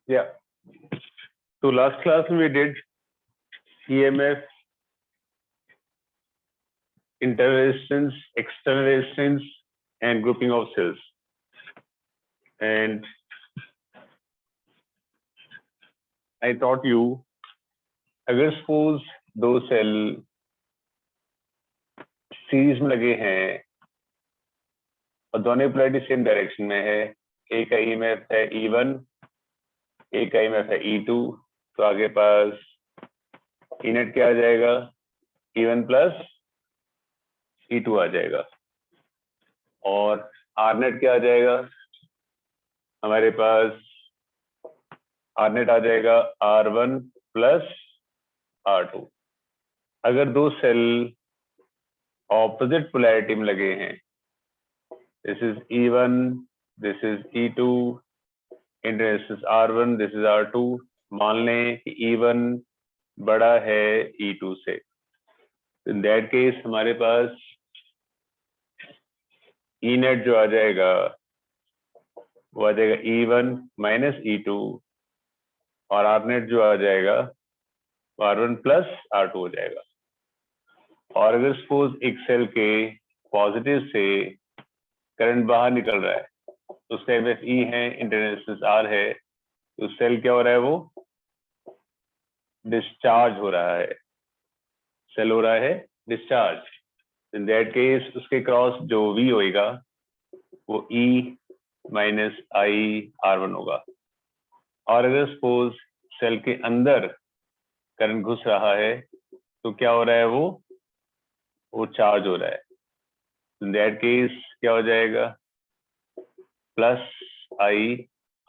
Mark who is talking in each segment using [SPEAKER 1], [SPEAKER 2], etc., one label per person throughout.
[SPEAKER 1] Yeah. So last class we did EMF, internal resistance, external resistance, and grouping of cells. And I taught you, अगर suppose दो cell series में लगे हैं और दोनों polarity same direction में है, एक का ईएमएफ है E1, एक का ईएमएफ है E2, तो आगे पास ई नेट क्या आ जाएगा, E1 प्लस E2 आ जाएगा, और आर नेट क्या आ जाएगा, हमारे पास आर नेट आ जाएगा R1 प्लस R2। अगर दो सेल ऑपोजिट पोलैरिटी में लगे हैं, this is E1, this is E2, this is R1, this is R2, मान लें कि E1 बड़ा है E2 से, इन दैट केस हमारे पास ई नेट जो आ जाएगा वो आ जाएगा E1 माइनस E2, और आर नेट जो आ जाएगा R1 प्लस R2 हो जाएगा। और अगर सपोज एक सेल के पॉजिटिव से करंट बाहर निकल रहा है, तो उसका एमएफ ई है, इंटरनल रेजिस्टेंस आर है, तो सेल क्या हो रहा है, वो डिस्चार्ज हो रहा है, सेल हो रहा है डिस्चार्ज। इन दैट केस उसके क्रॉस जो वी होएगा वो ई माइनस आई R1 होगा। और अगर सपोज सेल के अंदर करंट घुस रहा है तो क्या हो रहा है, वो चार्ज हो रहा है। इन दैट केस क्या हो जाएगा, प्लस आई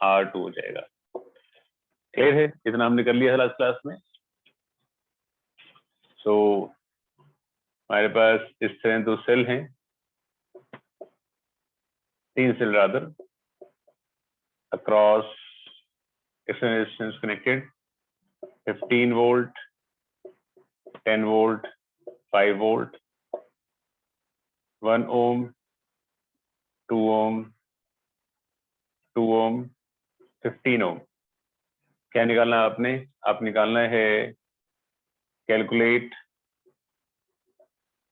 [SPEAKER 1] R2 हो जाएगा। क्लियर है, इतना हमने कर लिया लास्ट क्लास में। सो हमारे पास इस तरह दो सेल हैं, तीन cell rather, across external resistance connected, 15 volt, 10 volt, 5 volt, 1 ohm, 2 ohm, 2 ohm, 15 ohm। क्या निकालना है आपने, आप निकालना है calculate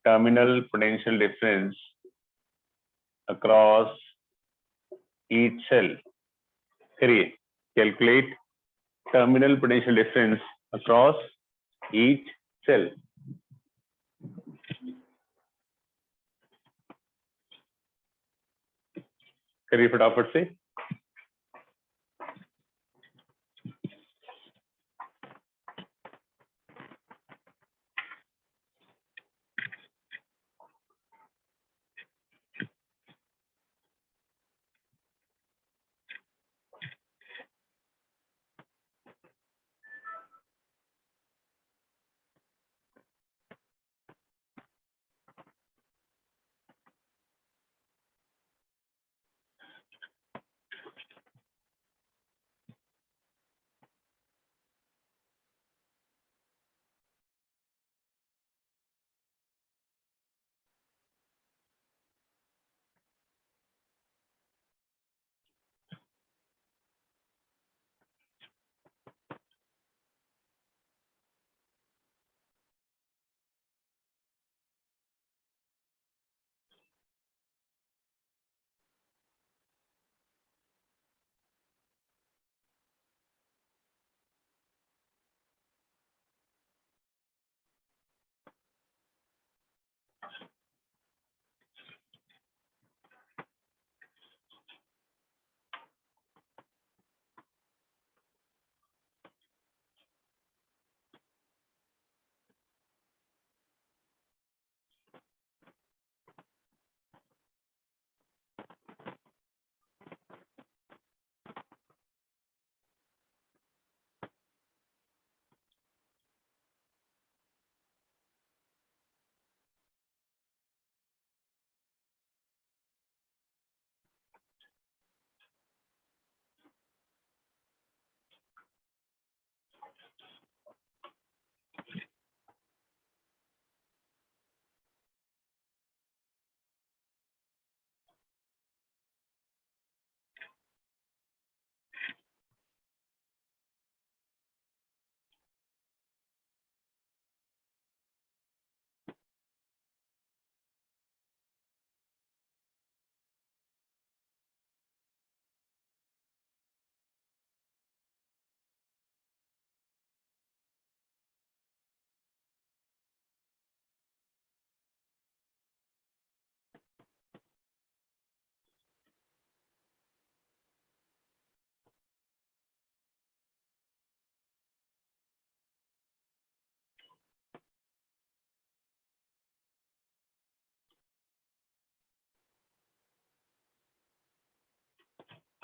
[SPEAKER 1] terminal potential difference across each cell. करिए, calculate terminal potential difference across each cell. करिए फटाफट से।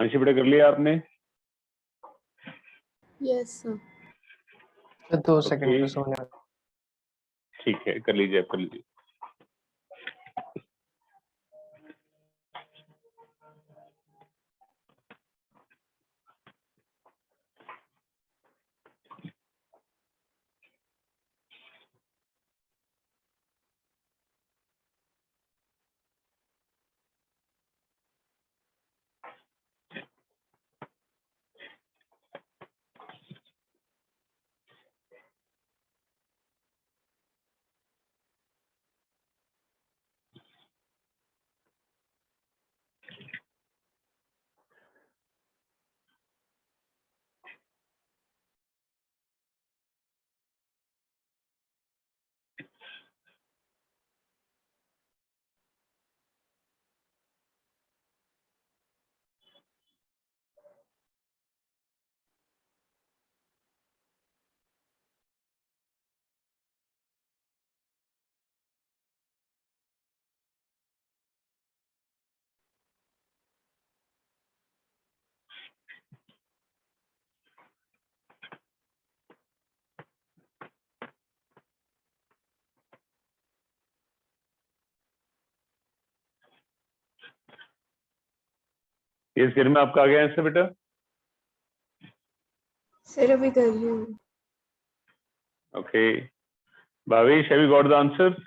[SPEAKER 1] अंशी बेटा कर लिया आपने?
[SPEAKER 2] Yes sir.
[SPEAKER 3] 2 second
[SPEAKER 1] Okay.
[SPEAKER 3] पे सोने।
[SPEAKER 1] ठीक है, कर लीजिए, आप कर लीजिए। इस गिर में आपका आ गया आंसर बेटा?
[SPEAKER 2] सर अभी कर रही हूँ।
[SPEAKER 1] Okay, Bhavesh, have you got the answer?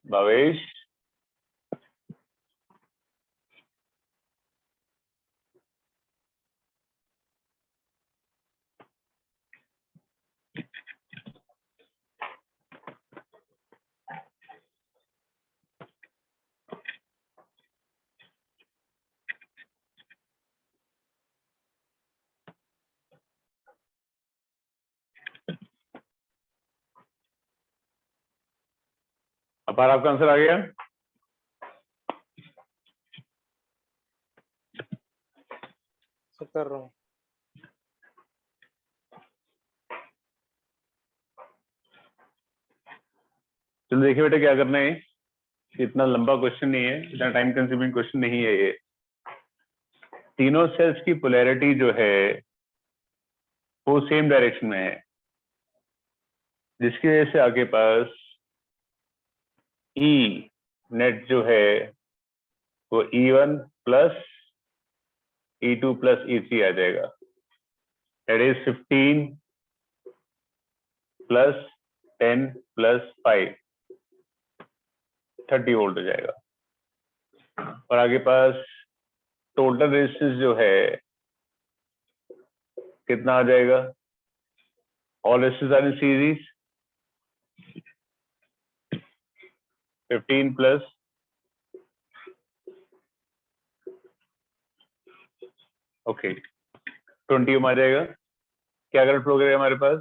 [SPEAKER 1] Bhavesh, अपार आपका आंसर आ गया?
[SPEAKER 3] कर रहा हूँ।
[SPEAKER 1] चलो देखिए बेटा, क्या करना है, इतना लंबा क्वेश्चन नहीं है, इतना टाइम कंज्यूमिंग क्वेश्चन नहीं है ये। तीनों सेल्स की पोलैरिटी जो है वो सेम डायरेक्शन में है, जिसकी वजह से आगे पास ई नेट जो है वो E1 plus E2 plus E3 आ जाएगा। That is 15 plus 10 plus 5, 30 volt हो जाएगा। और आगे पास टोटल रेजिस्टेंस जो है कितना आ जाएगा? All resistance are in series, 15 plus okay 20 ohm आ जाएगा। क्या करंट फ्लो करेगा हमारे पास?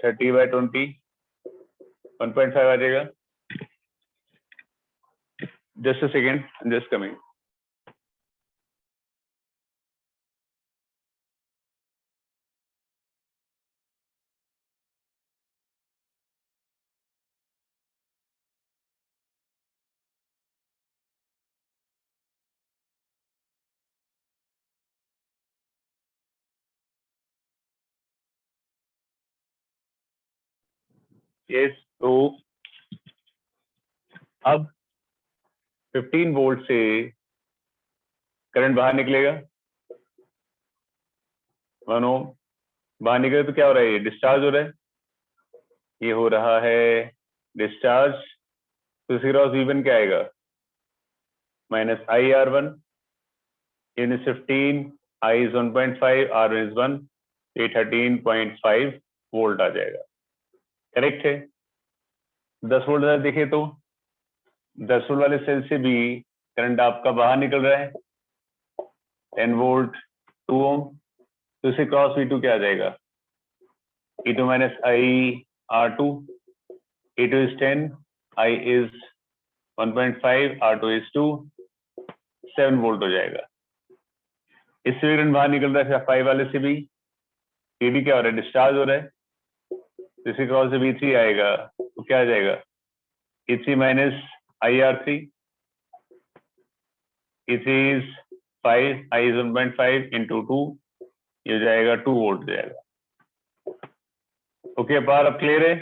[SPEAKER 1] 30/20 1.5 आ जाएगा। Just a second, just coming. Yes, तो अब 15 वोल्ट से करंट बाहर निकलेगा, 1 ओम बाहर निकले तो क्या हो रहा है? ये डिस्चार्ज हो रहा है, ये हो रहा है डिस्चार्ज। तो इसी क्रॉस V1 क्या आएगा? Minus IR1 in 15, I is 1.5, R1 is 1, ये 13.5 वोल्ट आ जाएगा। करेक्ट है? 10 वोल्ट देखे तो 10 वोल्ट वाले सेल से भी करंट आपका बाहर निकल रहा है, 10 वोल्ट 2 ओम। तो इसे क्रॉस V2 क्या आ जाएगा? E2 minus IR2, E2 is 10, I is 1.5, R2 is 2, 7 volt हो जाएगा। इससे भी करंट बाहर निकल रहा है 5 वाले से भी, ये भी क्या हो रहा है? डिस्चार्ज हो रहा है। इसी क्रॉस से V3 आएगा तो क्या आ जाएगा, E3 minus IR3, E3 is 5, I is 1.5 into 2, ये हो जाएगा 2 वोल्ट हो जाएगा। ओके अपार, अब क्लियर है?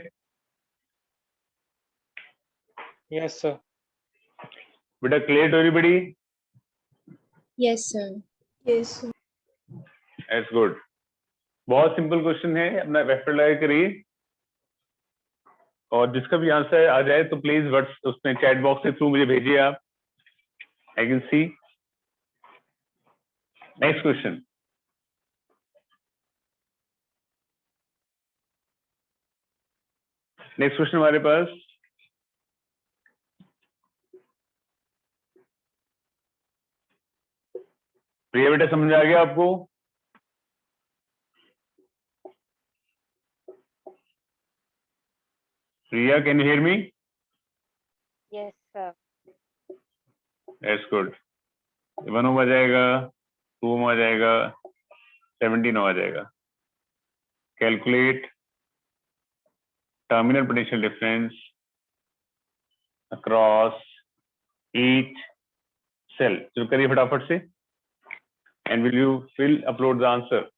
[SPEAKER 3] Yes, sir.
[SPEAKER 1] बेटा clear to everybody?
[SPEAKER 4] Yes, sir.
[SPEAKER 2] Yes, sir.
[SPEAKER 1] That's good. बहुत सिंपल क्वेश्चन है, अपना एफर्ट लगा करिए, और जिसका भी आंसर आ जाए तो प्लीज व्हाट्स उसमें चैट बॉक्स के थ्रू मुझे भेजिए आप, I can see. Next question. Next question हमारे पास, प्रिया बेटा समझ आ गया आपको? Priya can you hear me?
[SPEAKER 5] Yes, sir.
[SPEAKER 1] That's good. 1 ohm आ जाएगा, 2 ओम आ जाएगा, 17 ओम आ जाएगा। Calculate terminal potential difference across each cell. शुरू करिए फटाफट से, and will upload the answer.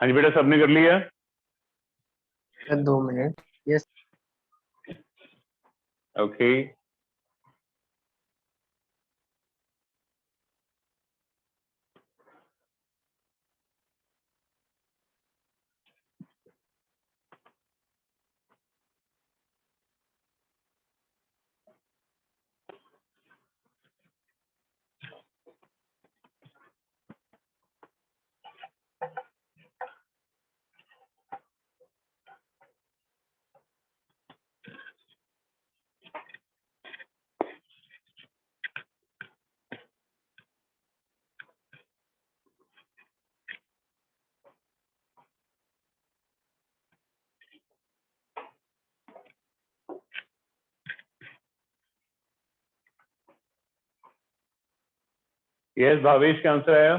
[SPEAKER 1] हाँ जी बेटा, सबने कर लिया?
[SPEAKER 3] Sir, 2 minutes. Yes.
[SPEAKER 1] Okay yes, Bhavesh का आंसर आया।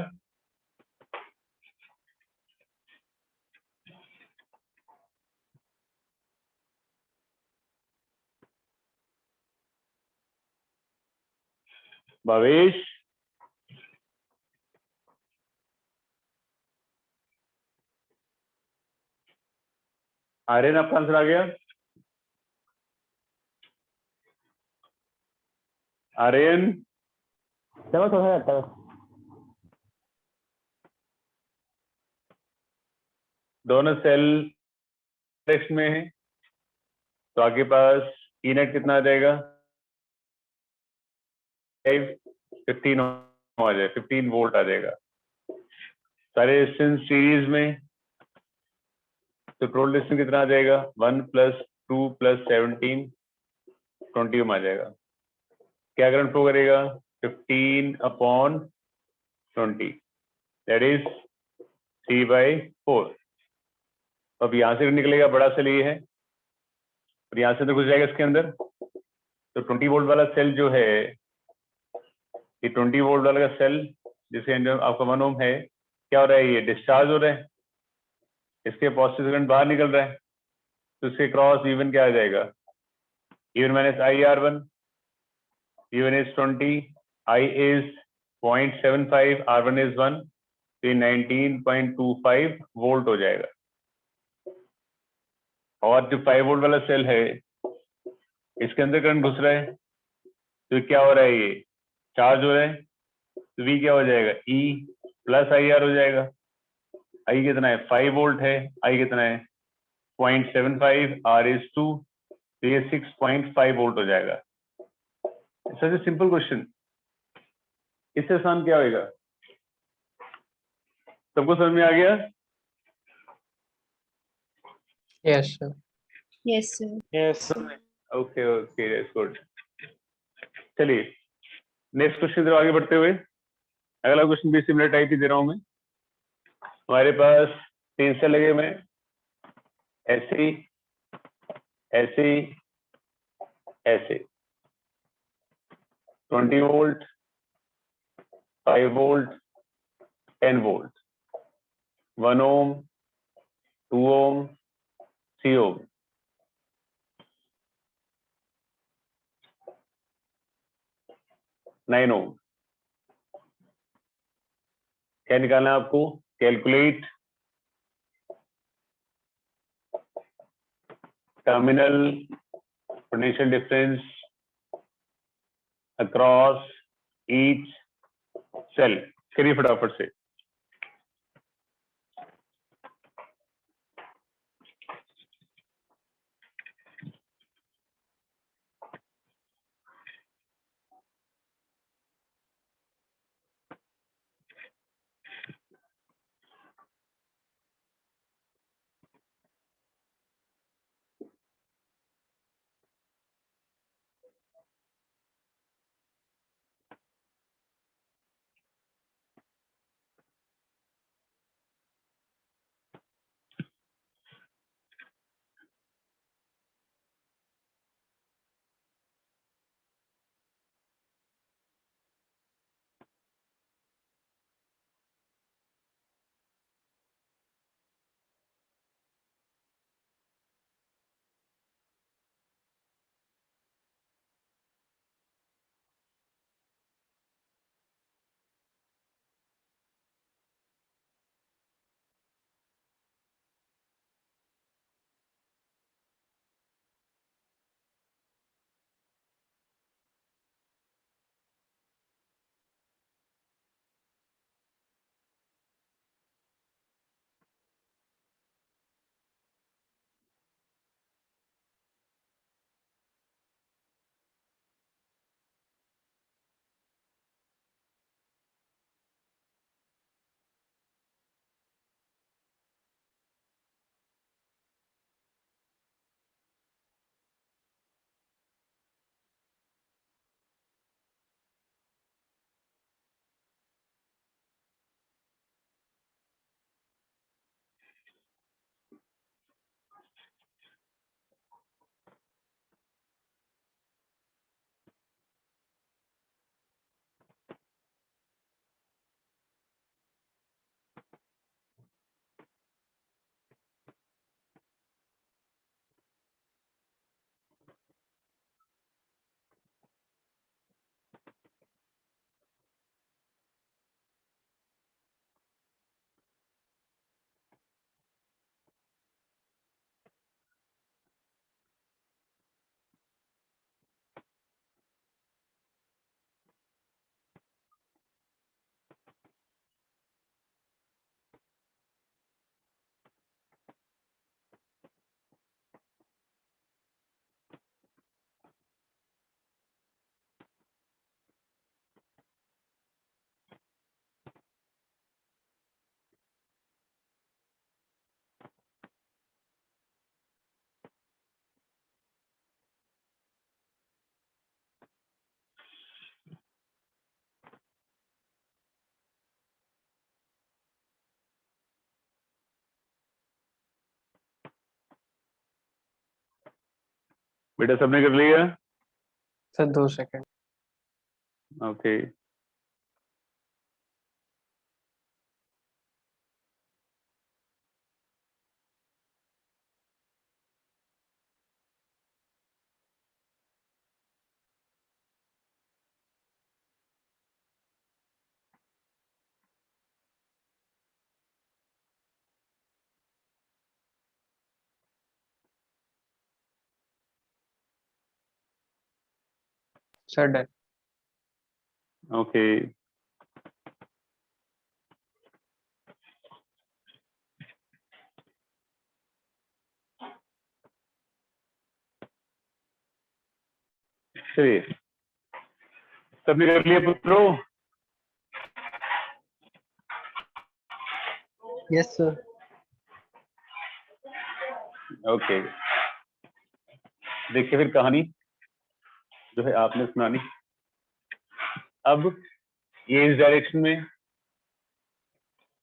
[SPEAKER 1] भावेश, आर्यन आपका आंसर आ गया? आर्यन,
[SPEAKER 6] चलो थोड़ा जाता है।
[SPEAKER 1] दोनों सेल टेक्स्ट में है, तो आपके पास ई नेट कितना आ जाएगा? 15 आ जाए, 15 वोल्ट आ जाएगा सारे रेजिस्टेंस सीरीज में। तो टोटल रेजिस्टेंस कितना आ जाएगा? 1 + 2 + 17 20 ओम आ जाएगा। क्या करंट फ्लो करेगा? 15/20 दैट इज 3/4। अब यहां से निकलेगा बड़ा सेल ये है और यहां से तो घुस जाएगा इसके अंदर। तो 20 वोल्ट वाला सेल जो है, ये 20 वोल्ट वाला सेल जिसके अंदर आपका 1 ओम है, क्या हो रहा है? ये डिस्चार्ज हो रहा है, इसके पॉजिटिव करंट बाहर निकल रहा है। तो इसके क्रॉस E1 क्या आ जाएगा? E1 - IR1, E1 is 20, I is 0.75, R1 is 1, तो ये 19.25 वोल्ट हो जाएगा। और जो 5 वोल्ट वाला सेल है, इसके अंदर करंट घुस रहा है, तो क्या हो रहा है? ये चार्ज हो रहा है, तो V क्या हो जाएगा? E + IR हो जाएगा। I कितना है? 5 वोल्ट है, I कितना है? 0.75, R is 2, तो ये 6.5 वोल्ट हो जाएगा। सच ए सिंपल क्वेश्चन, इससे आसान क्या होगा? सबको समझ में आ गया?
[SPEAKER 3] Yes, sir.
[SPEAKER 4] Yes, sir.
[SPEAKER 3] Yes, sir.
[SPEAKER 1] Okay okay, that's good. चलिए नेक्स्ट क्वेश्चन की तरफ आगे बढ़ते हुए, अगला क्वेश्चन भी सिमिलर टाइप ही दे रहा हूं मैं। हमारे पास 3 सेल लगे हुए हैं, ऐसे ऐसे ऐसे 20 volt, 5 volt, 10 volt, 1 ohm, 2 ohm, 3 ohm. Nine ohm. क्या निकालना है आपको? Calculate terminal potential difference across each cell. करिए फटाफट से। बेटा सबने कर लिया?
[SPEAKER 3] Sir 2 second.
[SPEAKER 1] Okay
[SPEAKER 3] sir done.
[SPEAKER 1] Okay चलिए सबने कर लिया पुत्रों?
[SPEAKER 3] Yes sir.
[SPEAKER 1] ओके देखिए फिर कहानी जो है आपने सुनानी। अब ये इस डायरेक्शन में,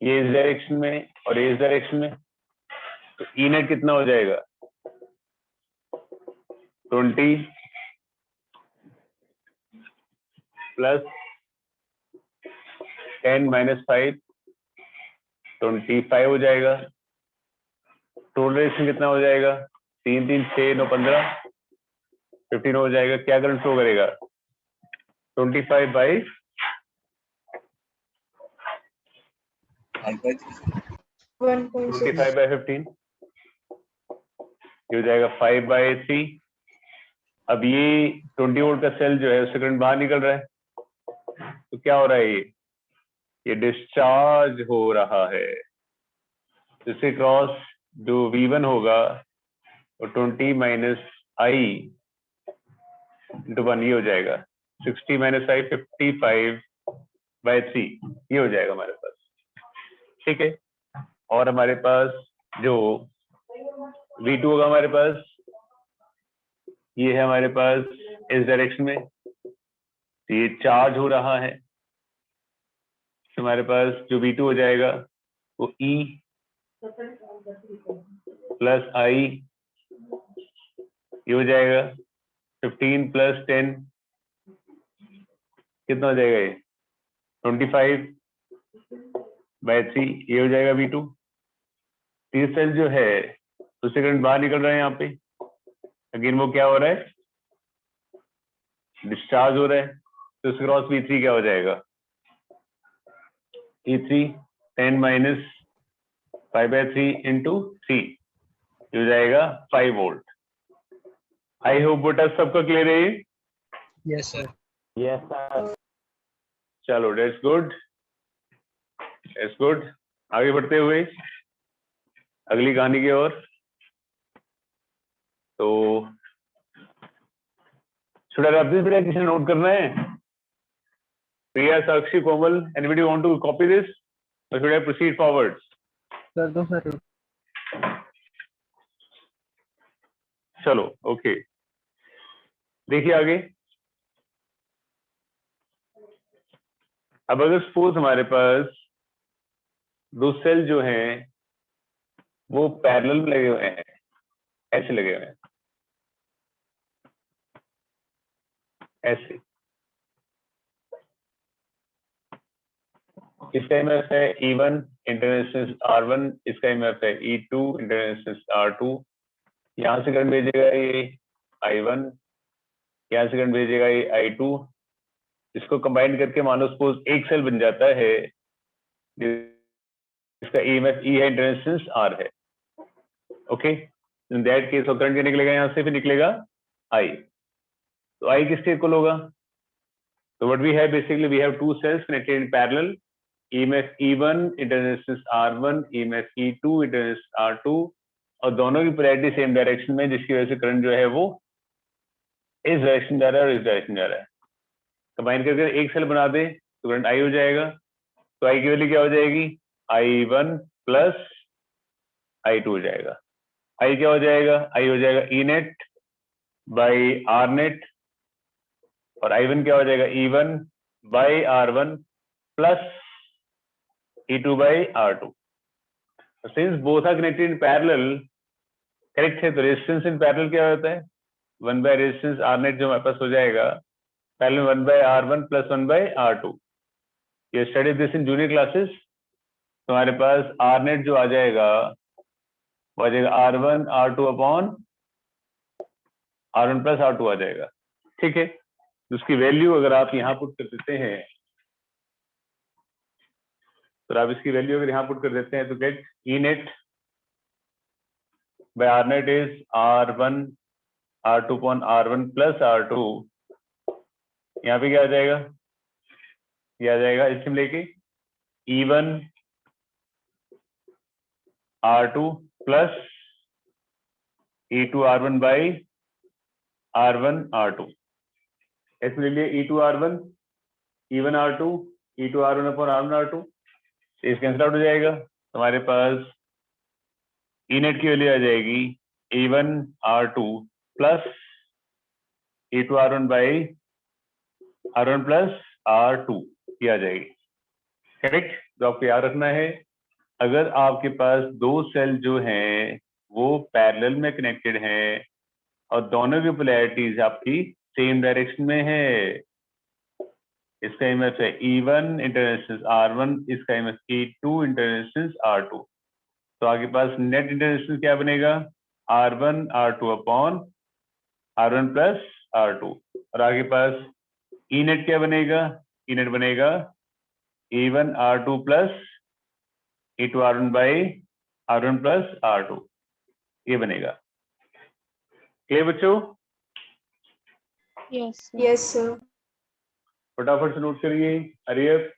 [SPEAKER 1] ये इस डायरेक्शन में और ये इस डायरेक्शन में, तो ई नेट कितना हो जाएगा? 20 प्लस 10 माइनस 5 25 हो जाएगा। टोटल डायरेक्शन कितना हो जाएगा? 3 3 6 9 15 15 हो जाएगा। क्या करंट फ्लो करेगा? 25 बाई
[SPEAKER 2] 1.6.
[SPEAKER 1] 25 बाई 15 ये हो जाएगा 5 बाई 3। अब ये 20 वोल्ट का सेल जो है उससे करंट बाहर निकल रहा है, तो क्या हो रहा है? ये डिस्चार्ज हो रहा है। इसके क्रॉस जो V1 होगा वो 20 माइनस आई इंटू 1 ये हो जाएगा 60 माइनस आई 55 बाई 3 ये हो जाएगा हमारे पास। ठीक है, और हमारे पास जो V2 होगा हमारे पास, ये है हमारे पास इस डायरेक्शन में, तो ये चार्ज हो रहा है। तो हमारे पास जो V2 हो जाएगा वो E प्लस आई ये हो जाएगा 15 प्लस 10 कितना हो जाएगा? ये 25 बाई 3 ये हो जाएगा V2। तीसरा सेल जो है उससे करंट बाहर निकल रहा है यहाँ पे, अगेन वो क्या हो रहा है? डिस्चार्ज हो रहा है। तो उसके क्रॉस V3 क्या हो जाएगा? E3 10 माइनस 5 बाई 3 इंटू 3 हो जाएगा 5 वोल्ट। आई होप बेटा सबका क्लियर है ये?
[SPEAKER 3] Yes sir.
[SPEAKER 6] Yes sir.
[SPEAKER 1] चलो डेट्स गुड, डेट्स गुड। आगे बढ़ते हुए अगली कहानी की ओर। तो शुड आई रब दिस बेटा? किसी ने नोट करना है? Priya, Sakshi, Komal, anybody want to copy this और should I proceed forward?
[SPEAKER 3] Sir 2 sir.
[SPEAKER 1] चलो ओके देखिए आगे। अब अगर सपोज हमारे पास दो सेल जो हैं वो पैरेलल में लगे हुए हैं, ऐसे लगे हुए हैं, ऐसे, इसका एमएफ है E1 इंटरनेशनल R1, इसका एमएफ है E2 इंटरनेशनल R2। यहां से करंट भेजेगा ये I1, यहाँ से करंट भेजेगा ये I2। इसको कंबाइन करके मानो सपोज एक सेल बन जाता है जिसका EMF E है, इंटरनेशनल R है। Okay, in that case current क्या निकलेगा? यहाँ से फिर निकलेगा I। तो I किसके इक्वल होगा? तो what we have basically, we have two cells connected in parallel, EMF E1 international R1, EMF E2 international R2, और दोनों की पोलैरिटी सेम डायरेक्शन में, जिसकी वजह से करंट जो है वो इस डायरेक्शन जा रहा है और इस डायरेक्शन जा रहा है। कंबाइन करके एक सेल बना दे तो करंट I हो जाएगा। तो I की वैल्यू क्या हो जाएगी? I1 प्लस I2 हो जाएगा। I क्या हो जाएगा? I हो जाएगा E net by R net, और I1 क्या हो जाएगा? E1 by R1 plus E2 by R2। Since both are connected in parallel, correct है, तो रेजिस्टेंस इन पैरेलल क्या होता है? 1 बाय रेजिस्टेंस आर नेट जो हमारे पास हो जाएगा, पहले 1 bye R1 plus 1 bye R2। ये study this in junior classes. तुम्हारे पास आर नेट जो आ जाएगा वो आ जाएगा R1 R2 upon R1 plus R2 आ जाएगा। ठीक है, उसकी वैल्यू अगर आप यहाँ पुट कर देते हैं, तो आप इसकी वैल्यू अगर यहाँ पुट कर देते हैं तो get E net by R net is R1 R2 upon R1 plus R2। यहाँ पे क्या आ जाएगा, ये आ जाएगा इसमें लेके E1 R2 plus E2 R1 by R1 R2। इसमें ले लिए E2 R1 E1 R2 E2 R1 upon R1 R2, इस कैंसिल आउट हो जाएगा। तुम्हारे पास ई नेट की वैल्यू आ जाएगी E1 R2 plus E2 R1 by R1 plus R2, ये आ जाएगी। करेक्ट। तो आपको याद रखना है, अगर आपके पास दो सेल जो हैं वो पैरेलल में कनेक्टेड हैं और दोनों की पोलैरिटीज आपकी सेम डायरेक्शन में है, इसका इमेज है E1 इंटरनेशनल R1, इसका इमेज E2 इंटरनेशनल R2। तो आपके पास नेट इंटरनेशनल क्या बनेगा, R1 R2 upon R1 plus R2। और आपके पास ई नेट क्या बनेगा, ई नेट बनेगा E1 R2 plus E2 R1 by R1 plus R2, ये बनेगा। क्लियर बच्चों?
[SPEAKER 4] Yes, sir.
[SPEAKER 2] Yes, sir.
[SPEAKER 1] फटाफट से नोट करिए। अरियफ,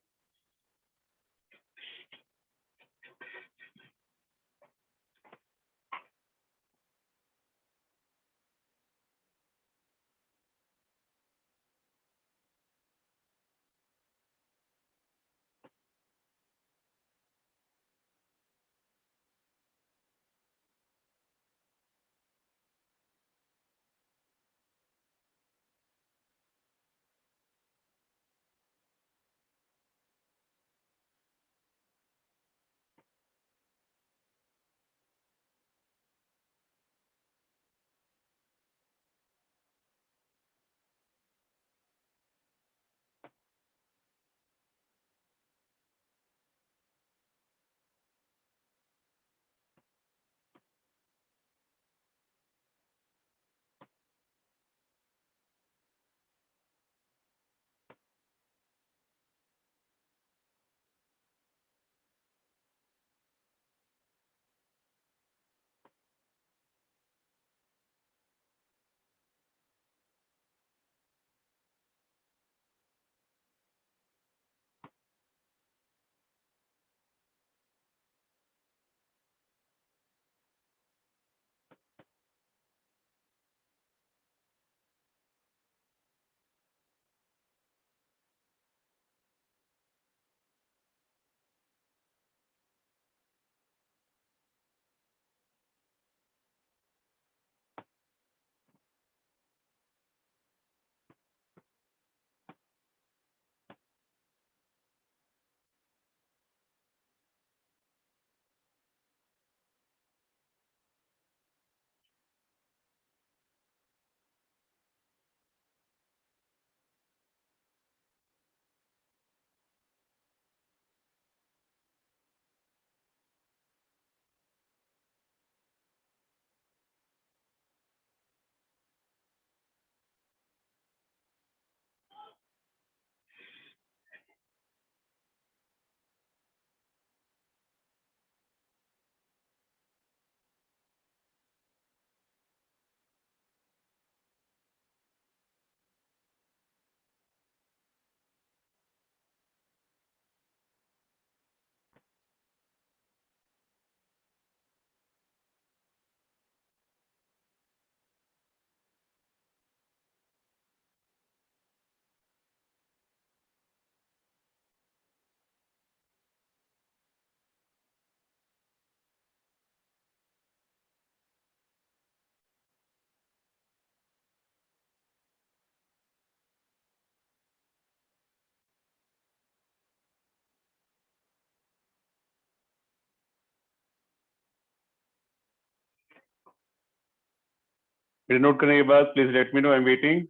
[SPEAKER 1] मेरे नोट करने के बाद please let me know, I am waiting.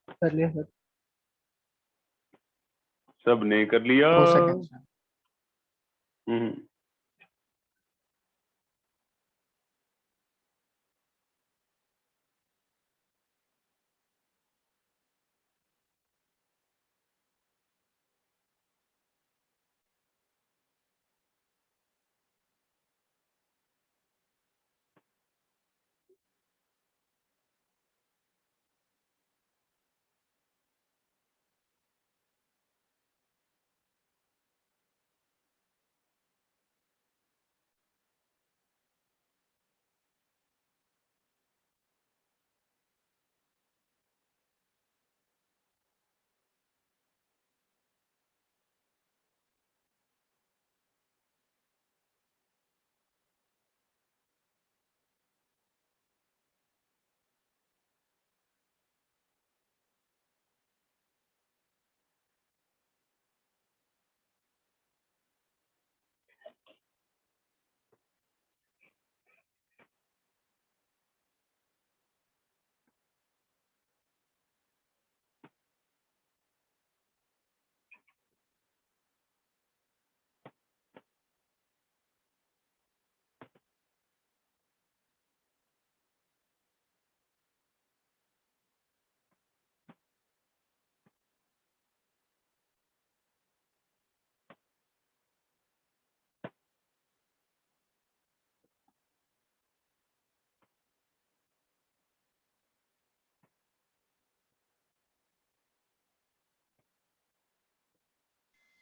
[SPEAKER 3] कर लिया सर।
[SPEAKER 1] सब ने कर लिया?
[SPEAKER 3] 2 second sir.
[SPEAKER 1] Hmm.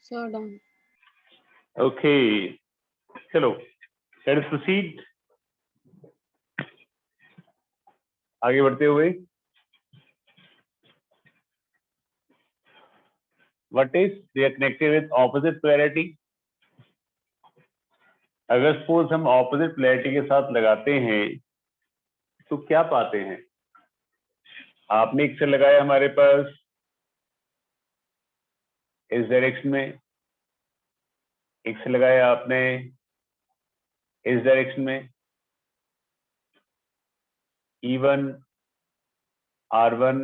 [SPEAKER 4] Sir, done.
[SPEAKER 1] Okay, चलो लेट अस प्रोसीड। आगे बढ़ते हुए, what is they are connected with opposite polarity. अगर सपोज हम ऑपोजिट पोलैरिटी के साथ लगाते हैं तो क्या पाते हैं? आपने एक सेल लगाया हमारे पास इस डायरेक्शन में, एक से लगाया आपने इस डायरेक्शन में, E1 R1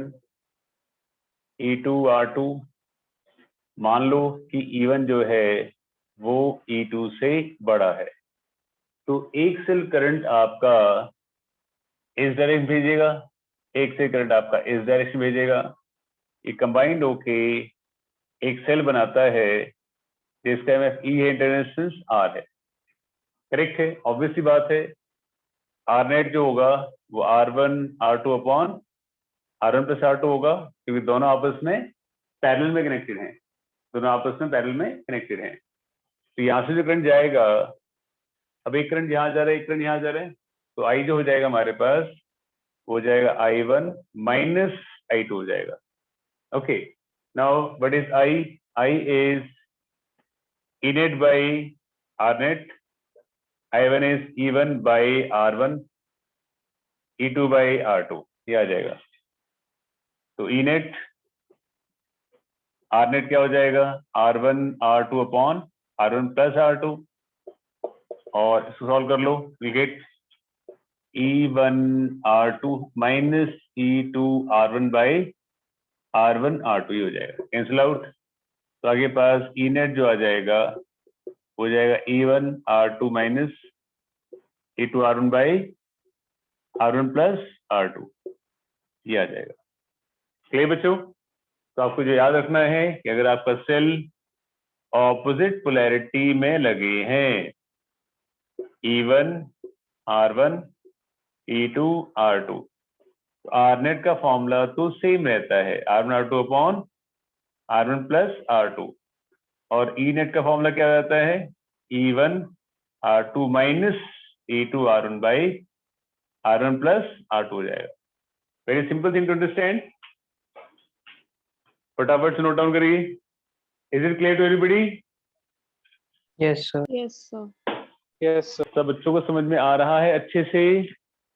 [SPEAKER 1] E2 R2। मान लो कि E1 जो है वो E2 से बड़ा है, तो एक सेल करंट आपका इस डायरेक्शन भेजेगा, एक सेल करंट आपका इस डायरेक्शन भेजेगा। ये कंबाइंड होके एक सेल बनाता है जिसका एमएफ ई है, इंटरनल रेजिस्टेंस आर है। करेक्ट है, ऑब्वियस सी बात है। आर नेट जो होगा वो R1 R2 upon R1 plus R2 होगा, क्योंकि दोनों आपस में पैरेलल में कनेक्टेड हैं, दोनों आपस में पैरेलल में कनेक्टेड हैं। तो यहाँ से जो करंट जाएगा, अब एक करंट यहाँ जा रहा है, एक करंट यहाँ जा रहा है, तो आई जो हो जाएगा हमारे पास वो हो जाएगा I1 माइनस I2 हो जाएगा। Okay, now what is I? I is E net by R net, I1 is E1 by R1, E2 by R2, ये आ जाएगा। तो E net R net क्या हो जाएगा? R1 R2 upon R1 plus R2, और इसको सॉल्व कर लो, will get E1 R2 minus E2 R1 by R1 R2, ये हो जाएगा, कैंसिल आउट। तो आगे पास E net जो आ जाएगा हो जाएगा E1 R2 minus E2 R1 by R1 plus R2, ये आ जाएगा। क्लियर बच्चों? तो आपको जो याद रखना है कि अगर आपका सेल ऑपोजिट पोलैरिटी में लगे हैं, E1 R1 E2 R2, तो R नेट का फॉर्मूला तो सेम रहता है, R1 R2 upon R1 plus R2, और E नेट का फॉर्मूला क्या रहता है? E1 R2 minus E2 R1 by R1 plus R2 हो जाएगा। Very simple thing to understand, फटाफट से नोट डाउन करिए। Is it clear to everybody?
[SPEAKER 3] Yes sir.
[SPEAKER 4] Yes, sir.
[SPEAKER 3] Yes sir.
[SPEAKER 1] सब बच्चों को समझ में आ रहा है अच्छे से?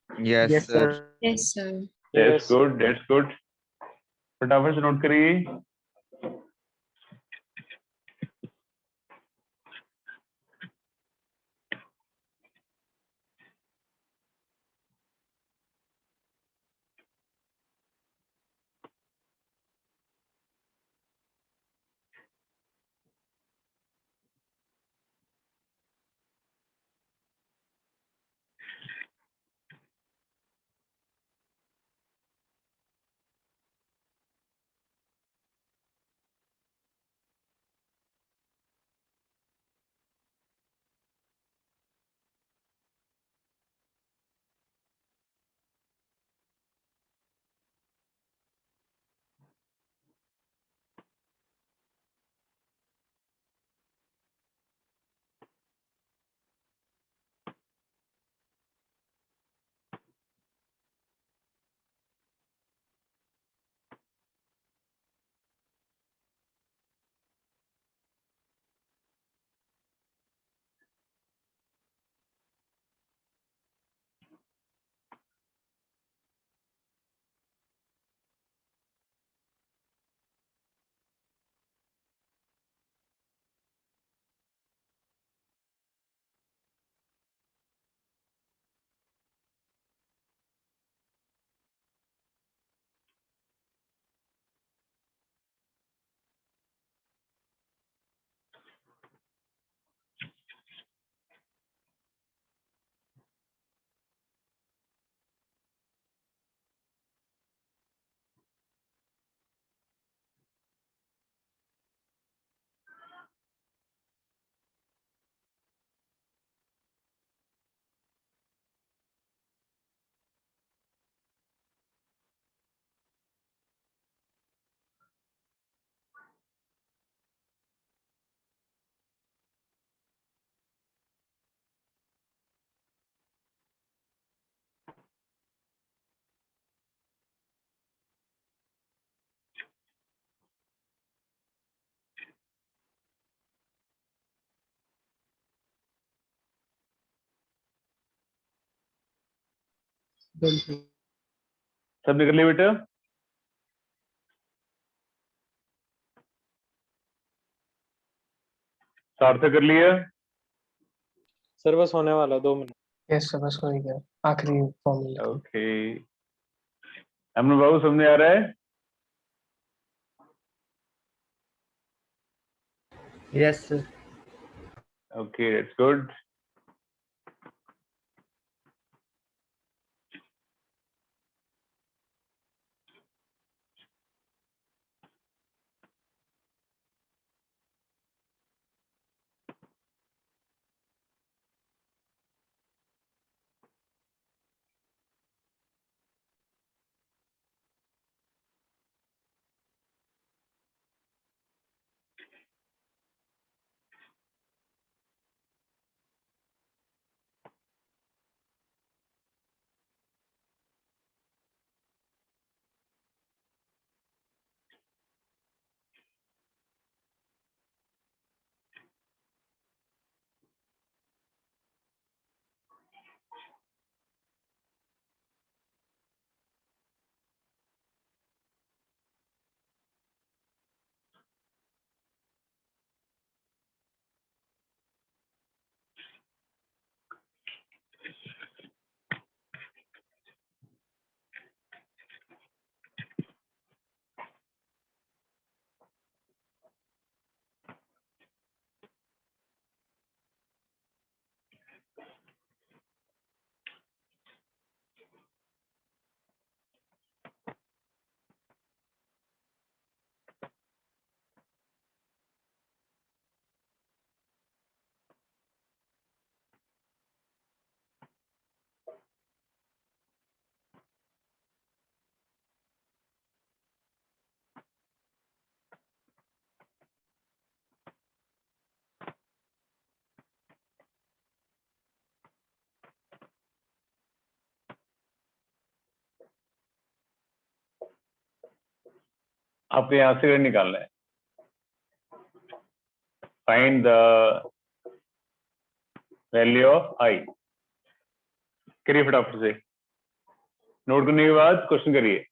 [SPEAKER 7] Yes,
[SPEAKER 3] yes
[SPEAKER 7] sir.
[SPEAKER 3] Sir.
[SPEAKER 4] Yes, sir.
[SPEAKER 1] That's good, that's good. फटाफट से नोट करिए।
[SPEAKER 3] बिल्कुल।
[SPEAKER 1] सब निकल लिए बेटा? सार्थक कर लिया?
[SPEAKER 3] सर बस होने वाला 2 मिनट। यस सर बस हो ही गया, आखिरी फॉर्मूला।
[SPEAKER 1] ओके, अमन बाबू समझ आ रहा है?
[SPEAKER 6] Yes sir.
[SPEAKER 1] Okay, that's good. आपको यहां से निकालना है। फाइंड द वैल्यू ऑफ आई। करिए फटाफट से, नोट करने के बाद क्वेश्चन करिए।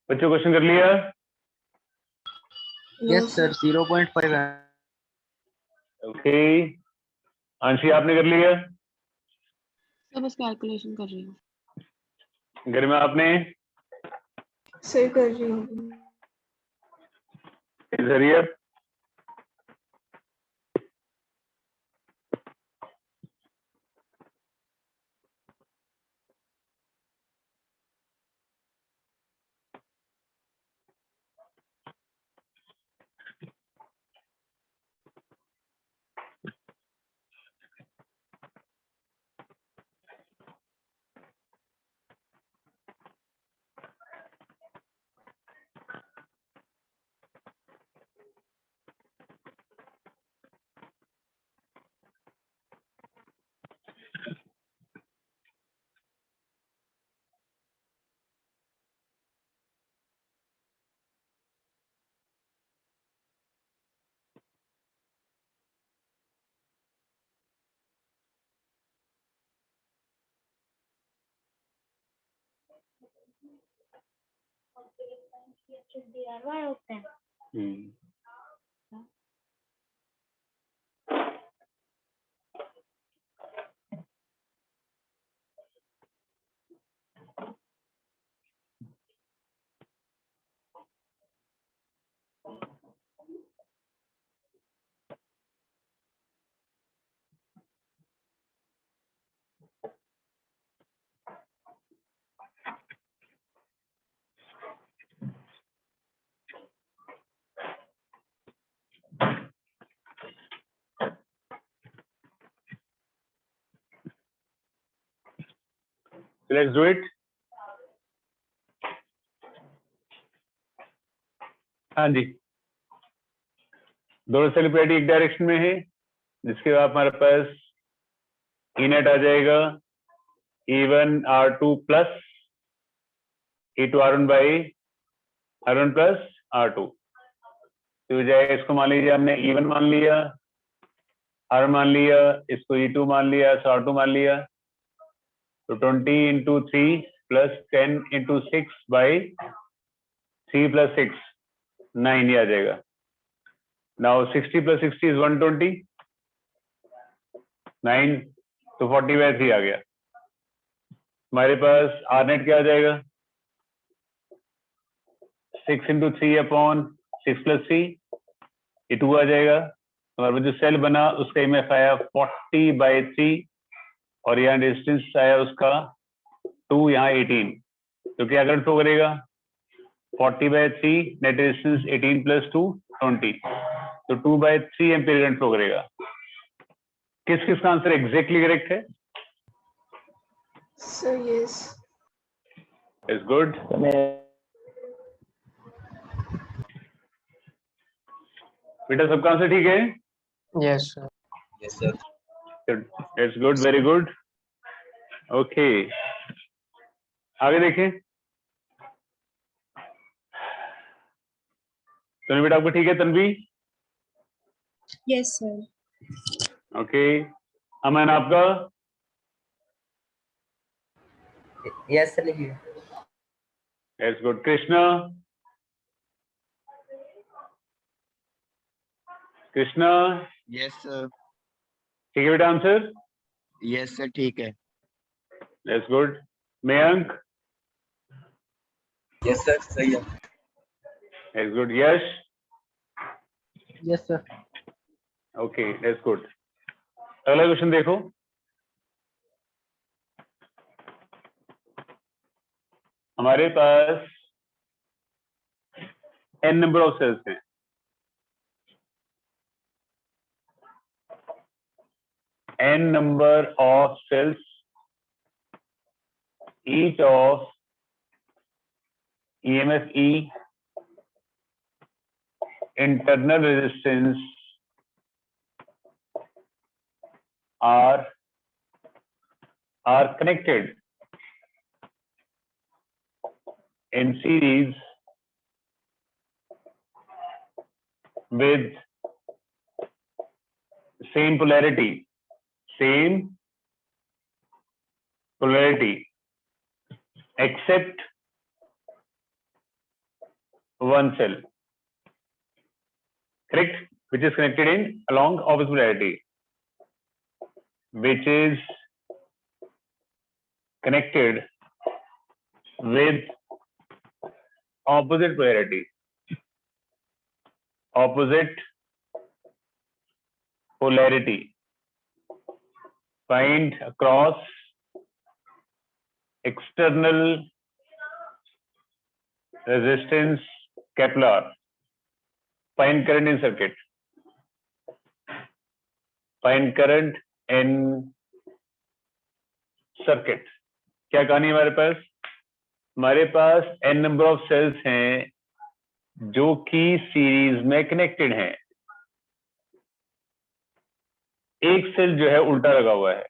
[SPEAKER 1] बच्चों क्वेश्चन कर लिया?
[SPEAKER 2] No,
[SPEAKER 6] यस सर, 0.5 है।
[SPEAKER 1] ओके, आंशी आपने कर लिया?
[SPEAKER 4] सर बस कैलकुलेशन कर रही हूँ।
[SPEAKER 1] घर में आपने?
[SPEAKER 2] सर कर रही हूँ।
[SPEAKER 1] जरिए हम्म, let's do it. हाँ जी, दोनों सेल पोलैरिटी एक डायरेक्शन में है, जिसके बाद हमारे पास ई नेट आ जाएगा E1 R2 plus E2 R1 by R1 plus R2। तो जाएगा, इसको मान लीजिए हमने E1 मान लिया, R मान लिया, इसको E2 मान लिया, R2 मान लिया, तो 20 into 3 plus 10 into 6 by 3 plus 6 9 ये आ जाएगा। नाउ 60 प्लस 60 इज 120, 9 तो 40 बाई 3 आ गया। हमारे पास आर नेट क्या आ जाएगा, 6 इंटू 3 अपॉन 6 प्लस 3, ये 2 आ जाएगा। हमारे पास जो सेल बना उसका एमएफ आया 40 बाई 3 और यहाँ डिस्टेंस आया उसका 2, यहाँ 18। तो क्या करंट फ्लो करेगा, 40 बाई 3 नेट रेजिस्टेंस 18 प्लस 2 20, तो 2 बाई 3 एम्पीयर करंट फ्लो करेगा। किस किस का आंसर एग्जैक्टली करेक्ट है?
[SPEAKER 2] Sir, yes.
[SPEAKER 1] Is good. बेटा सबका आंसर ठीक है?
[SPEAKER 3] Yes, sir.
[SPEAKER 1] It's good, very good. Okay, आगे देखें। तन्वी बेटा आपको ठीक है? Tanvi
[SPEAKER 2] Yes, sir.
[SPEAKER 1] ओके, अमन आपका?
[SPEAKER 6] यस सर लिखिए।
[SPEAKER 1] It's good. Krishna? Krishna
[SPEAKER 7] yes sir.
[SPEAKER 1] ठीक है बेटा आंसर?
[SPEAKER 7] यस सर ठीक है।
[SPEAKER 1] It's good. Mayank?
[SPEAKER 6] Yes sir सही है।
[SPEAKER 1] It's good. Yash?
[SPEAKER 6] Yes sir.
[SPEAKER 1] Okay, it's good. अगला क्वेश्चन देखो। हमारे पास n नंबर ऑफ सेल्स हैं। n number of cells, each of EMF E, internal resistance are connected in series with same polarity, except one cell, correct, which is connected in along opposite polarity, which is connected with opposite polarity, find across external resistance Kepler, find current in circuit, क्या कहानी है हमारे पास? हमारे पास n number of sales हैं जो कि series में connected हैं। एक सेल जो है उल्टा लगा हुआ है,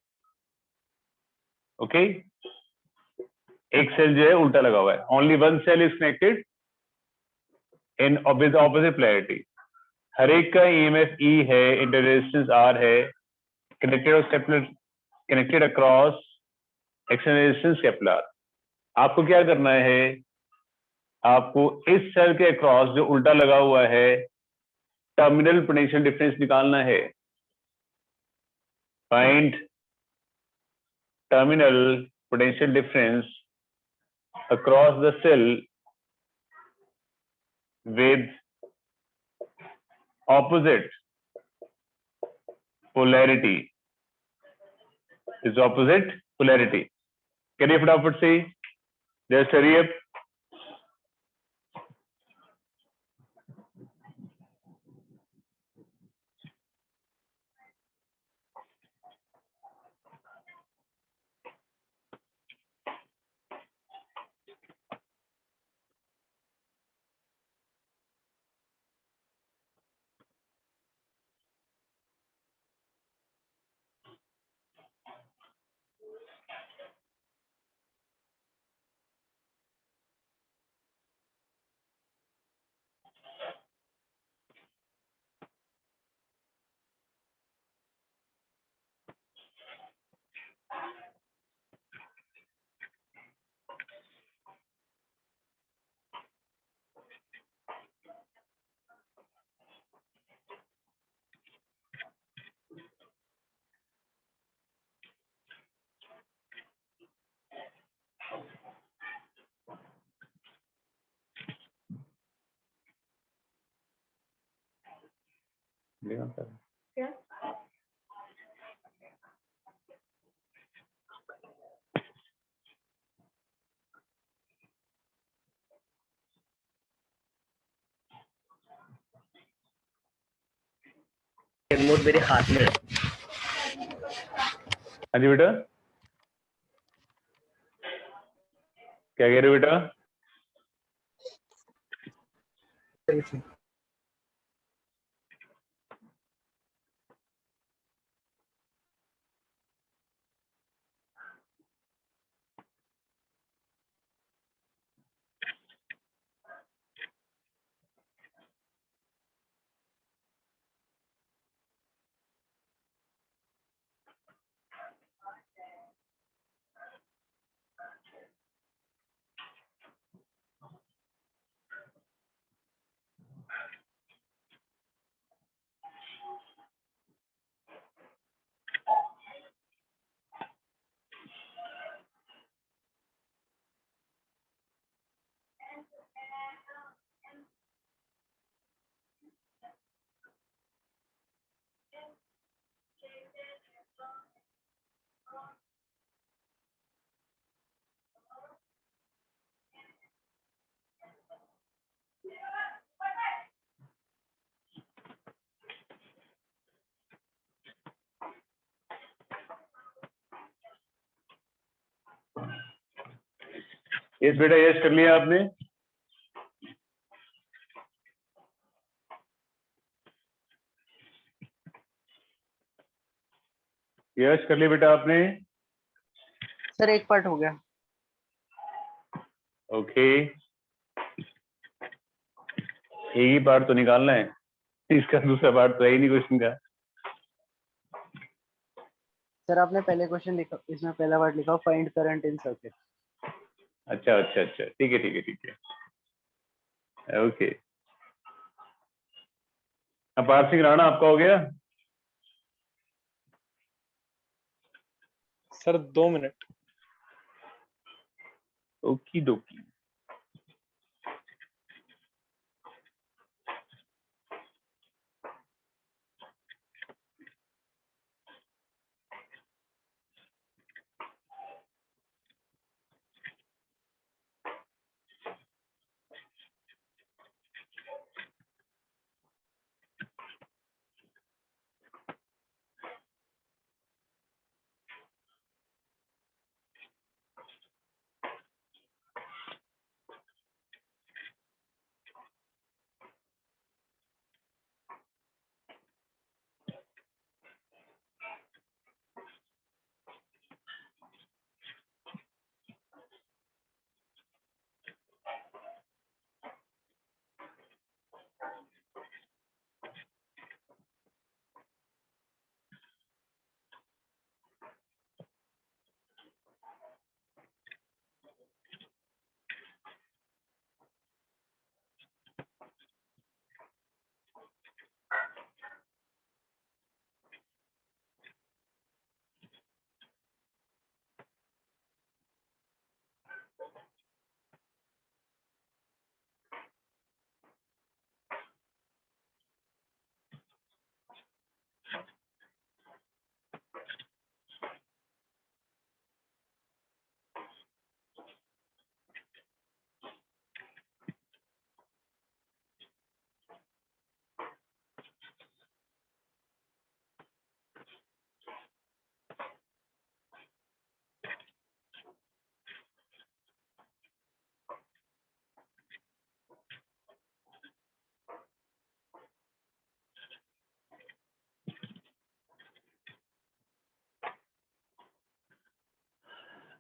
[SPEAKER 1] ओके, एक सेल जो है उल्टा लगा हुआ है। Only one cell is connected in with opposite polarity. हर एक का ईएमएफ ई है, इंटर रेजिस्टेंस आर है, कनेक्टेड अक्रॉस एक्सटर्नल रेजिस्टेंस केपलर। आपको क्या करना है, आपको इस सेल के अक्रॉस जो उल्टा लगा हुआ है टर्मिनल पोटेंशियल डिफरेंस निकालना है। Find terminal potential difference across the cell with opposite polarity is opposite polarity। करिए फटाफट से, जस्ट हरी अप।
[SPEAKER 2] क्या?
[SPEAKER 6] रिमोट मेरे हाथ में है।
[SPEAKER 1] हाँ जी बेटा, क्या कह रहे हो बेटा? यस बेटा, यस कर लिया आपने? यस कर लिया बेटा आपने?
[SPEAKER 6] सर एक पार्ट हो गया।
[SPEAKER 1] ओके, एक ही पार्ट तो निकालना है, इसका दूसरा पार्ट तो है ही नहीं क्वेश्चन का।
[SPEAKER 6] सर आपने पहले क्वेश्चन लिखा, इसमें पहला पार्ट लिखा फाइंड करंट इन सर्किट।
[SPEAKER 1] अच्छा अच्छा अच्छा, ठीक है ठीक है ठीक है, ओके। अपार सिंह राणा, आपका हो गया?
[SPEAKER 3] Sir 2 minute.
[SPEAKER 1] ओकी डोकी।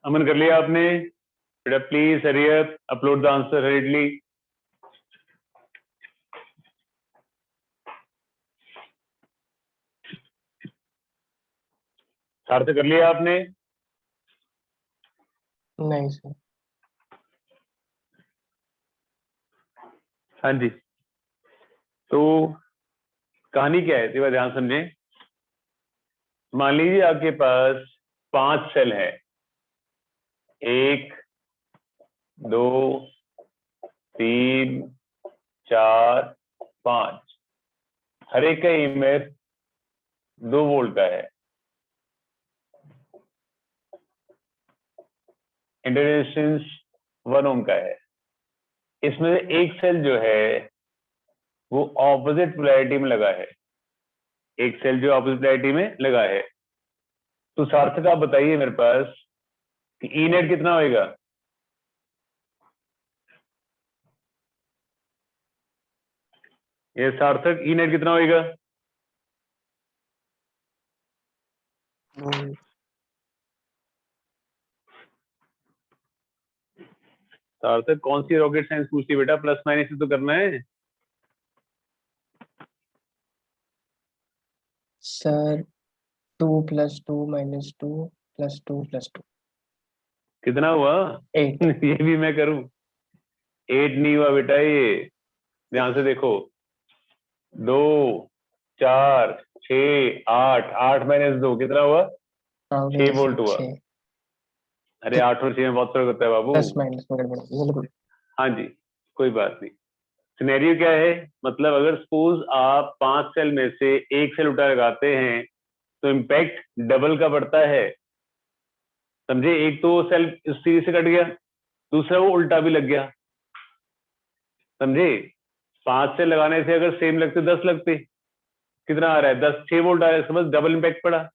[SPEAKER 1] अमन कर लिया आपने? बेटा please hurry up, upload the answer हरीडली। सार्थ कर लिया आपने?
[SPEAKER 3] नहीं सर।
[SPEAKER 1] हाँ जी। तो कहानी क्या है, थोड़ा ध्यान समझें। मान लीजिए आपके पास 5 सेल है, 1 2 3 4 5। हर एक का ईएमएफ 2 वोल्ट का है। इंटररेजिस्टेंस 1 ओम का है। इसमें से एक सेल जो है वो ऑपोजिट पोलैरिटी में लगा है, एक सेल जो ऑपोजिट पोलैरिटी में लगा है। तो सार्थक आप बताइए मेरे पास कि ई नेट कितना होएगा? ये सार्थक ई नेट कितना होएगा? सार्थक कौन सी रॉकेट साइंस पूछती है बेटा, प्लस माइनस से तो करना है।
[SPEAKER 3] सर 2 + 2 - 2 + 2 + 2
[SPEAKER 1] कितना हुआ?
[SPEAKER 3] 8।
[SPEAKER 1] ये भी मैं करूं? 8 नहीं हुआ बेटा, ये ध्यान से देखो। 2 4 6 8, 8 - 2 कितना हुआ? 6 वोल्ट हुआ।
[SPEAKER 3] 6
[SPEAKER 1] अरे 8 और 6 में बहुत फर्क होता है बाबू।
[SPEAKER 3] प्लस माइनस में गड़बड़ बिल्कुल।
[SPEAKER 1] हाँ जी, कोई बात नहीं। सिनेरियो क्या है, मतलब अगर सपोज आप 5 सेल में से एक सेल उल्टा लगाते हैं तो इम्पैक्ट डबल का पड़ता है। समझे? एक तो सेल इस सीरीज से कट गया, दूसरा वो उल्टा भी लग गया। समझे? 5 सेल लगाने से अगर सेम लगते 10 लगते, कितना आ रहा है? 10 6 वोल्ट आ रहा है। समझ, डबल इम्पैक्ट पड़ा।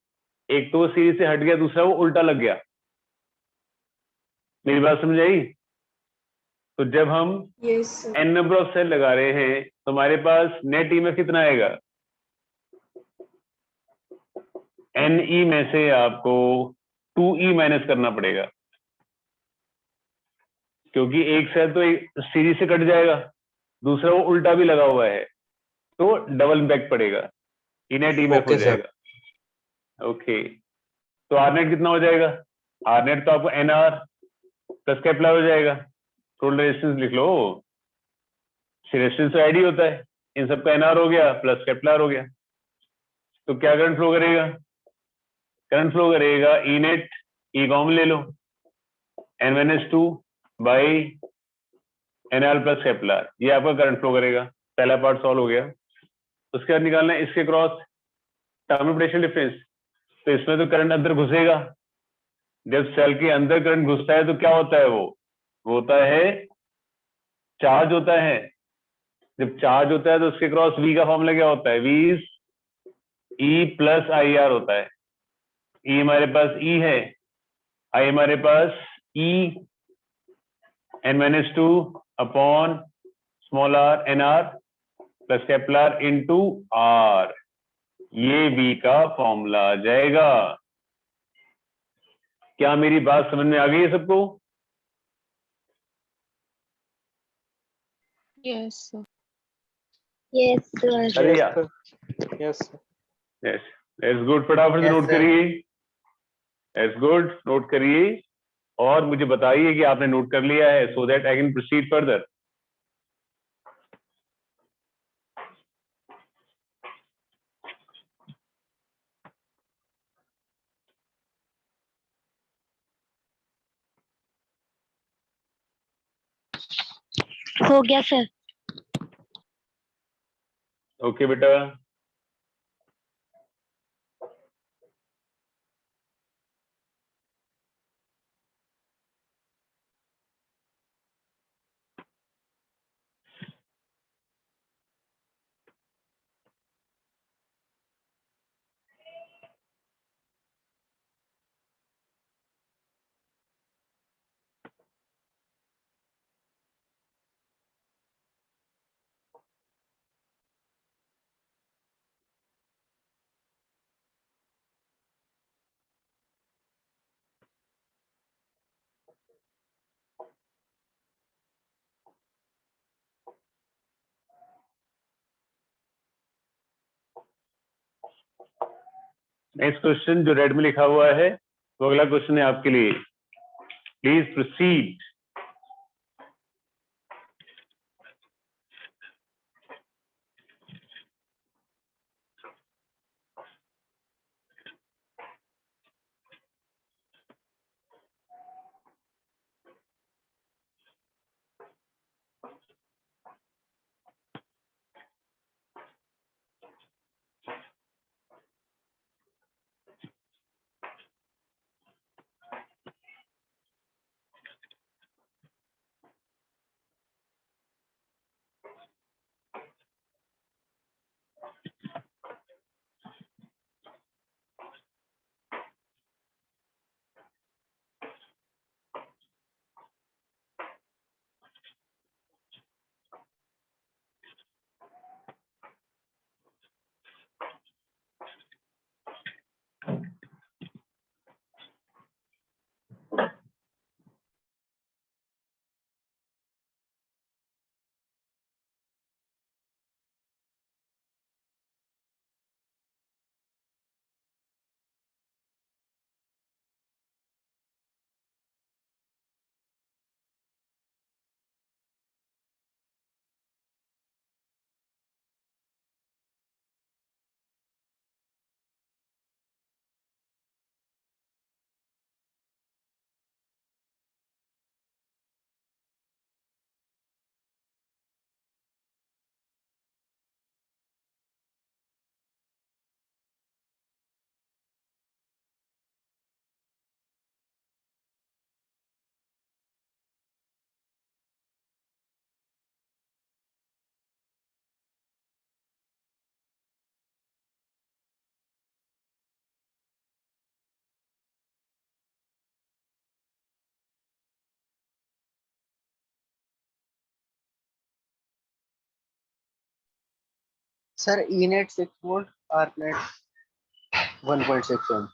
[SPEAKER 1] एक तो वो सीरीज से हट गया, दूसरा वो उल्टा लग गया। मेरी बात समझ आई? तो जब हम
[SPEAKER 2] Yes, sir.
[SPEAKER 1] n number of cell लगा रहे हैं तो हमारे पास नेट ईएमएफ कितना आएगा? NE में से आपको 2E माइनस करना पड़ेगा, क्योंकि एक सेल तो एक सीरीज से कट जाएगा, दूसरा वो उल्टा भी लगा हुआ है, तो डबल इम्पैक्ट पड़ेगा, इनेट ईएमएफ हो
[SPEAKER 3] ओके सर।
[SPEAKER 1] जाएगा। ओके, तो आर नेट कितना हो जाएगा? आर नेट तो आपको NR प्लस कैपिटल हो जाएगा। टोटल रेजिस्टेंस लिख लो, रेजिस्टेंस तो ऐड ही होता है, इन सबका NR हो गया प्लस कैपिटल हो गया। तो क्या करंट फ्लो करेगा? करंट फ्लो करेगा ई नेट, ई कॉमन ले लो, N-2 by NR plus capital, ये आपका करंट फ्लो करेगा। पहला पार्ट सॉल्व हो गया। उसके बाद निकालना है इसके क्रॉस टर्मिनल पोटेंशियल डिफरेंस। तो इसमें तो करंट अंदर घुसेगा। जब सेल के अंदर करंट घुसता है तो क्या होता है? वो होता है चार्ज होता है। जब चार्ज होता है तो उसके क्रॉस V का फॉर्मूला क्या होता है? V is E plus IR होता है। E हमारे पास E है, I हमारे पास E N-2 upon small r NR plus capital R into R। ये V का फॉर्मूला आ जाएगा। क्या मेरी बात समझ में आ गई है सबको?
[SPEAKER 4] Yes, sir.
[SPEAKER 5] Yes, sir.
[SPEAKER 1] अरे
[SPEAKER 3] यस
[SPEAKER 1] यार,
[SPEAKER 3] sir. Yes sir.
[SPEAKER 1] Yes, it's good. फटाफट से
[SPEAKER 6] Yes,
[SPEAKER 1] नोट
[SPEAKER 6] sir.
[SPEAKER 1] करिए। इट्स गुड, नोट करिए और मुझे बताइए कि आपने नोट कर लिया है, so that I can proceed further.
[SPEAKER 5] हो गया सर।
[SPEAKER 1] ओके बेटा। नेक्स्ट क्वेश्चन जो रेड में लिखा हुआ है वो अगला क्वेश्चन है आपके लिए। Please proceed.
[SPEAKER 6] Sir E net 6 volt, R net 1.6 ohm.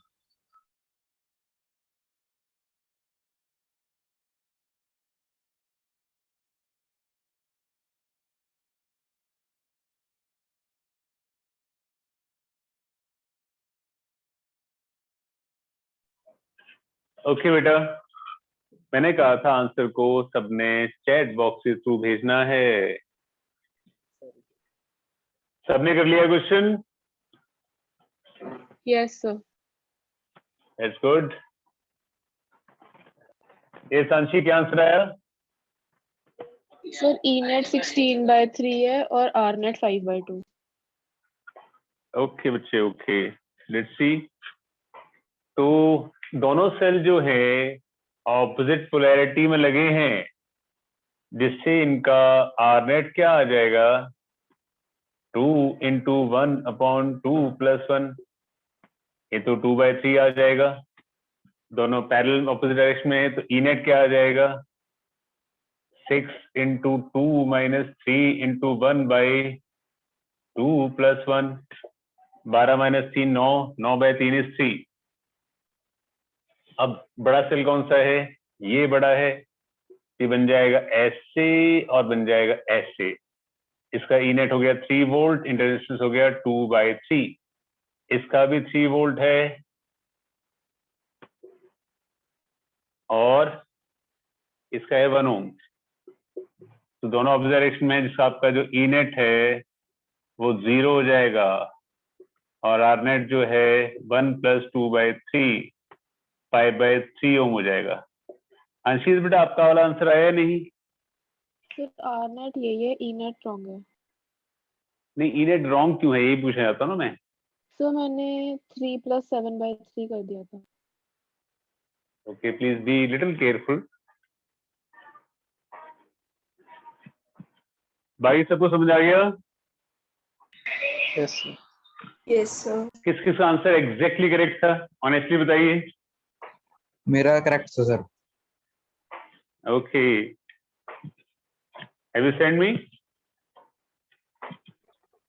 [SPEAKER 1] Okay बेटा, मैंने कहा था आंसर को सबने चैट बॉक्स के थ्रू भेजना है। सबने कर लिया question?
[SPEAKER 4] Yes sir.
[SPEAKER 1] That's good. ये सांशी क्या आंसर आया?
[SPEAKER 4] सर ई नेट 16/3 है और आर नेट 5/2।
[SPEAKER 1] ओके बच्चे, ओके, लेट्स सी। तो दोनों सेल जो है ऑपोजिट पोलैरिटी में लगे हैं, जिससे इनका आर नेट क्या आ जाएगा? 2 इंटू 1/2 + 1, ये तो 2/3 आ जाएगा। दोनों पैरेलल ऑपोजिट डायरेक्शन में है, तो ई नेट क्या आ जाएगा? 6 इंटू 2 - 3 इंटू 1/2 + 1, 12 - 3 9, 9/3 = 3। अब बड़ा सेल कौन सा है? ये बड़ा है, ये बन जाएगा ऐसे और बन जाएगा ऐसे। इसका ई नेट हो गया 3 वोल्ट, इंटररेजिस्टेंस हो गया 2/3। इसका भी 3 वोल्ट है और इसका है 1 ओम। तो दोनों ऑपोजिट डायरेक्शन में, जिसका आपका जो ई नेट है वो 0 हो जाएगा और आर नेट जो है 1 + 2/3 5/3 ओम हो जाएगा। अंशीष बेटा, आपका वाला आंसर आया नहीं?
[SPEAKER 4] सर आर नेट यही है, ई नेट रॉन्ग है।
[SPEAKER 1] नहीं, ई नेट रॉन्ग क्यों है, यही पूछना चाहता हूँ ना मैं।
[SPEAKER 4] सर मैंने 3 + 7/3 कर दिया था।
[SPEAKER 1] Okay, please be little careful. बाकी सबको समझ आ गया?
[SPEAKER 3] Yes sir.
[SPEAKER 2] Yes, sir.
[SPEAKER 1] किस किस आंसर एग्जैक्टली करेक्ट था? ऑनेस्टली बताइए।
[SPEAKER 8] मेरा करेक्ट था sir.
[SPEAKER 1] Okay, have you send me?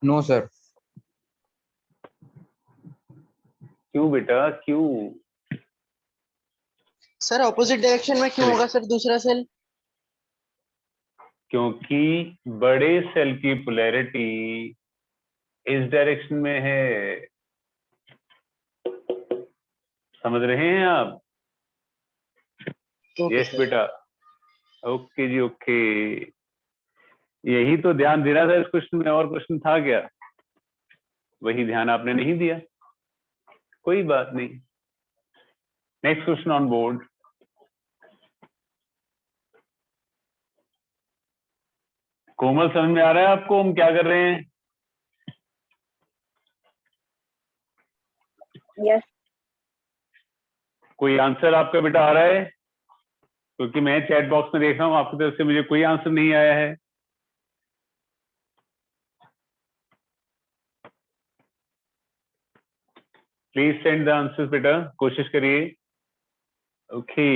[SPEAKER 8] No sir.
[SPEAKER 1] क्यों बेटा, क्यों?
[SPEAKER 6] सर ऑपोजिट डायरेक्शन में क्यों होगा सर दूसरा सेल?
[SPEAKER 1] क्योंकि बड़े सेल की पोलैरिटी इस डायरेक्शन में है। समझ रहे हैं आप?
[SPEAKER 6] Okay
[SPEAKER 1] yes
[SPEAKER 6] sir.
[SPEAKER 1] बेटा, ओके जी ओके। यही तो ध्यान देना था इस क्वेश्चन में, और क्वेश्चन था क्या? वही ध्यान आपने नहीं दिया, कोई बात नहीं। Next question on board. Komal, समझ में आ रहा है आपको हम क्या कर रहे हैं?
[SPEAKER 5] यस
[SPEAKER 1] कोई आंसर आपका बेटा आ रहा है? क्योंकि मैं चैट बॉक्स में देख रहा हूँ, आपकी तरफ से मुझे कोई आंसर नहीं आया है। प्लीज सेंड द आंसर्स बेटा, कोशिश करिए। ओके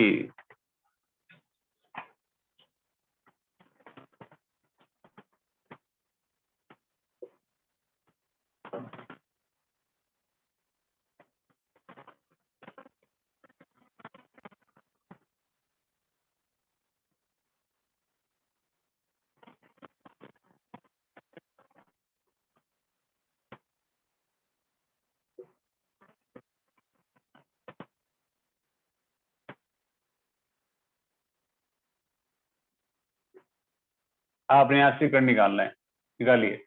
[SPEAKER 1] आपने यहाँ से कर निकालना है, निकालिए।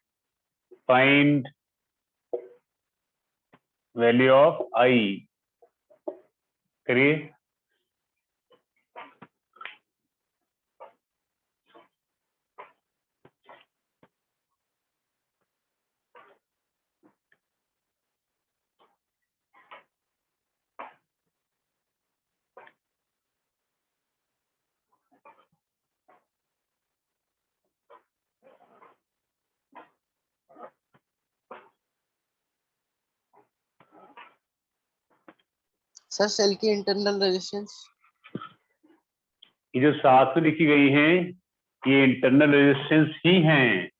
[SPEAKER 1] फाइंड वैल्यू ऑफ आई करिए।
[SPEAKER 6] सर सेल की इंटरनल रेजिस्टेंस।
[SPEAKER 1] ये जो साथ में लिखी गई हैं, ये इंटरनल रेजिस्टेंस ही हैं।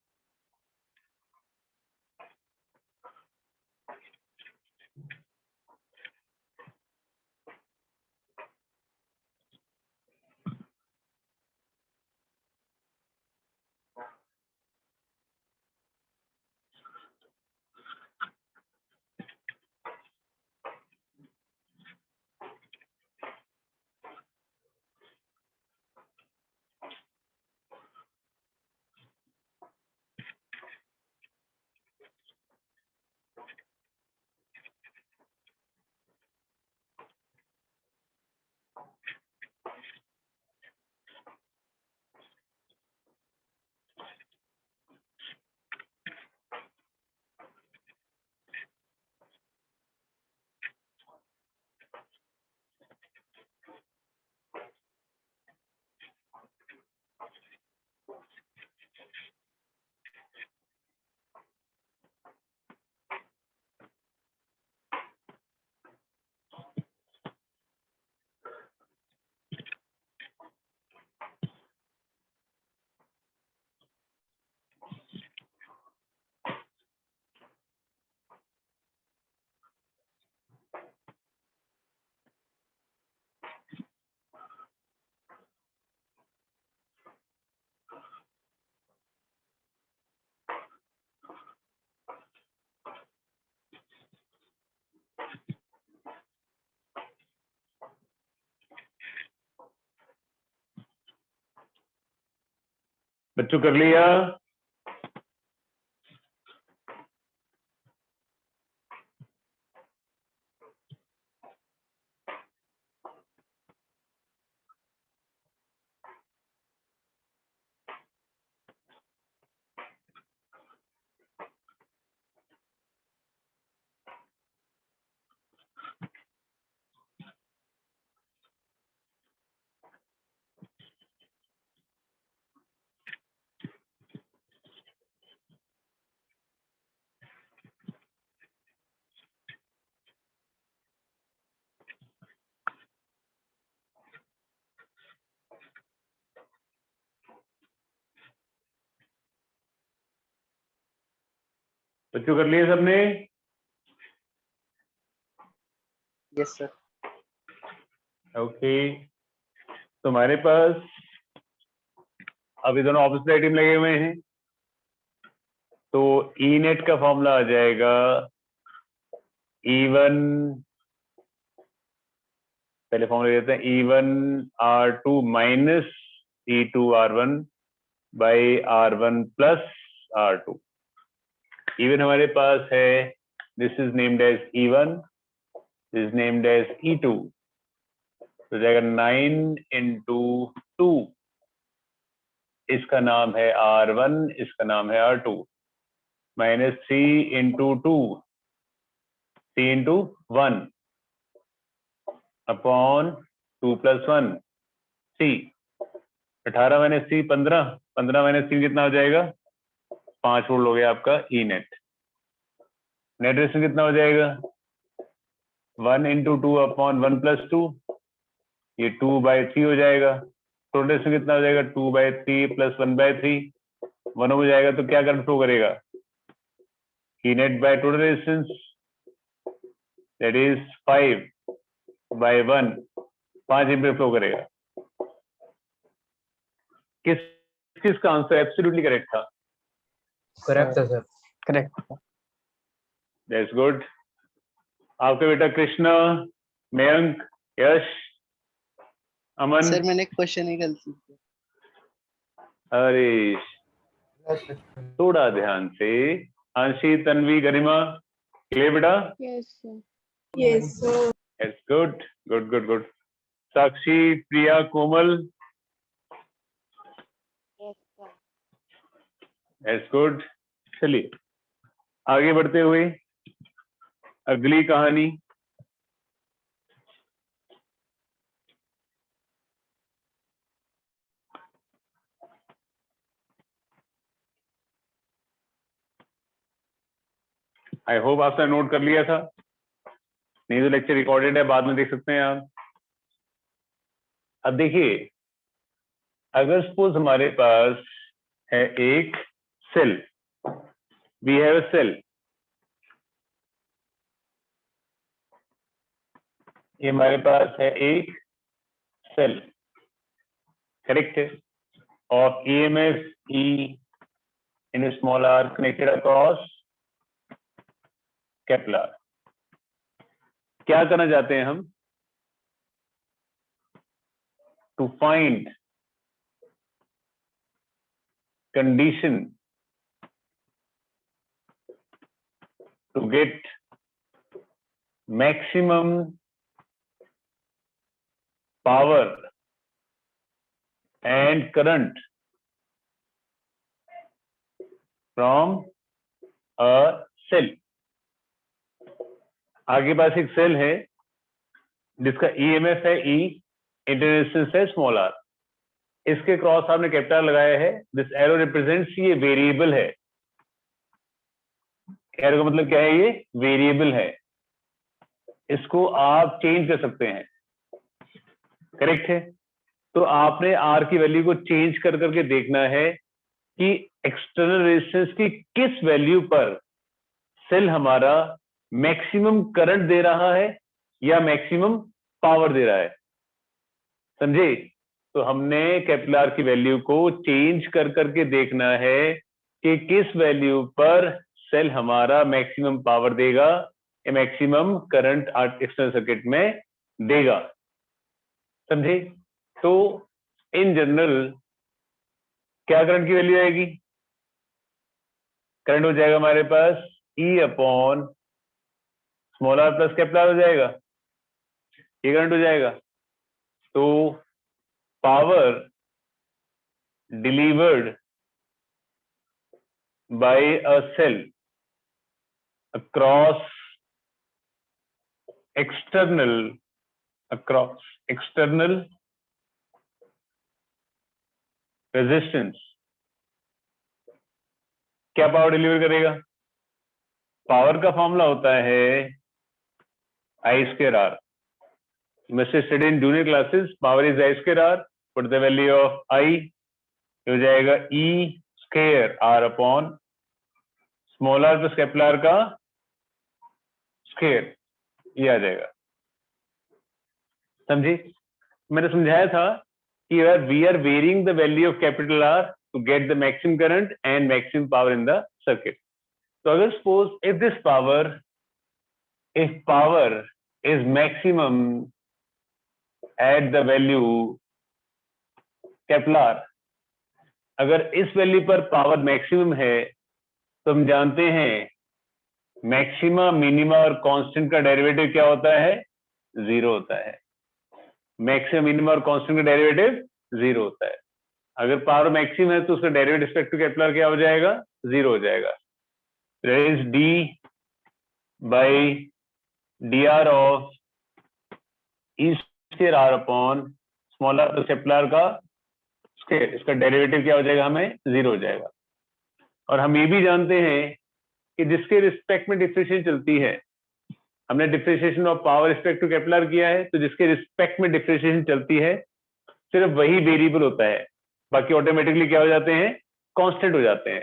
[SPEAKER 1] बच्चों कर लिया? बच्चों कर लिए सबने?
[SPEAKER 6] Yes sir.
[SPEAKER 1] ओके, तुम्हारे पास अभी दोनों ऑपोजिट आइटम लगे हुए हैं, तो ई नेट का फॉर्मूला आ जाएगा E1 पहले फॉर्मूला देते हैं E1 R2 minus E2 R1 by R1 plus R2। Even हमारे पास है, this is named as E1, this is named as E2, तो जाएगा 9 इंटू 2, इसका नाम है R1, इसका नाम है R2, minus 3 into 2, 3 into 1 upon 2 plus 1 C, 18 minus 3 15, 15 minus 3 कितना हो जाएगा, 5 वोल्ट हो गया आपका ई नेट। नेट रेजिस्टेंस कितना हो जाएगा, 1 इंटू 2 अपॉन 1 प्लस 2, ये 2/3 हो जाएगा। टोटल रेजिस्टेंस कितना हो जाएगा, 2/3 प्लस 1/3, 1 हो जाएगा। तो क्या करंट फ्लो करेगा, E net by total resistance, that is 5/1, 5 ampere flow करेगा। किसका आंसर एब्सोल्युटली करेक्ट था?
[SPEAKER 8] करेक्ट है सर।
[SPEAKER 3] करेक्ट।
[SPEAKER 1] That's good. आपका बेटा कृष्णा, मयंक, यश, अमन।
[SPEAKER 6] सर मैंने क्वेश्चन ही गलती किया।
[SPEAKER 1] अरे थोड़ा ध्यान से। अंशी, तन्वी, गरिमा, क्लियर बेटा?
[SPEAKER 4] Yes, sir.
[SPEAKER 2] Yes, sir.
[SPEAKER 1] Yes, good, good, good, good. साक्षी, प्रिया, कोमल, yes, good. चलिए आगे बढ़ते हुए अगली कहानी। आई होप आपने नोट कर लिया था, नहीं तो लेक्चर रिकॉर्डेड है, बाद में देख सकते हैं आप। अब देखिए, अगर सपोज हमारे पास है एक cell, we have a cell, ये हमारे पास है एक सेल, करेक्ट है, और EMF E in small r connected across कैपिलर। क्या करना चाहते हैं हम, to find condition to get maximum power and current from a cell. आगे पास एक सेल है जिसका EMF है E, इंटररेजिस्टेंस है स्मॉल r, इसके क्रॉस आपने कैपिटल लगाया है, दिस एरो रिप्रेजेंट्स, ये वेरिएबल है। एरो का मतलब क्या है, ये वेरिएबल है, इसको आप चेंज कर सकते हैं, करेक्ट है। तो आपने R की वैल्यू को चेंज कर करके देखना है कि एक्सटर्नल रेजिस्टेंस की किस वैल्यू पर सेल हमारा मैक्सिमम करंट दे रहा है या मैक्सिमम पावर दे रहा है, समझे? तो हमने कैपिलर की वैल्यू को चेंज कर करके देखना है कि किस वैल्यू पर सेल हमारा मैक्सिमम पावर देगा या मैक्सिमम करंट एक्सटर्नल सर्किट में देगा, समझे? तो इन जनरल क्या करंट की वैल्यू आएगी, करंट हो जाएगा हमारे पास E upon small r plus capital हो जाएगा, ये करंट हो जाएगा। तो power delivered by a cell across external resistance, क्या पावर डिलीवर करेगा? पावर का फॉर्मूला होता है I²R। must have studied in junior classes, power is I²R, put the value of I, ये हो जाएगा E²R upon small r plus capital R का square, ये आ जाएगा, समझी? मैंने समझाया था कि we are varying the value of capital R to get the maximum current and maximum power in the circuit. तो अगर suppose if power is maximum at the value Kepler, अगर इस वैल्यू पर पावर मैक्सिमम है तो हम जानते हैं मैक्सिमा, मिनिमा और कांस्टेंट का डेरिवेटिव क्या होता है? जीरो होता है। मैक्सिमम, मिनिमा और कांस्टेंट का डेरिवेटिव जीरो होता है। अगर पावर मैक्सिमम है तो उसका डेरिवेटिव रिस्पेक्ट टू केपलर क्या हो जाएगा? जीरो हो जाएगा। That is d by d R of E square R upon small are plus Kepler का स्क्वायर, इसका डेरिवेटिव क्या हो जाएगा? हमें जीरो हो जाएगा। और हम ये भी जानते हैं कि जिसके रिस्पेक्ट में डिफरेंशिएशन चलती है, हमने differentiation of power respect to Kepler किया है, तो जिसके रिस्पेक्ट में डिफरेंशिएशन चलती है सिर्फ वही वेरिएबल होता है, बाकी ऑटोमेटिकली क्या हो जाते हैं? कांस्टेंट हो जाते हैं।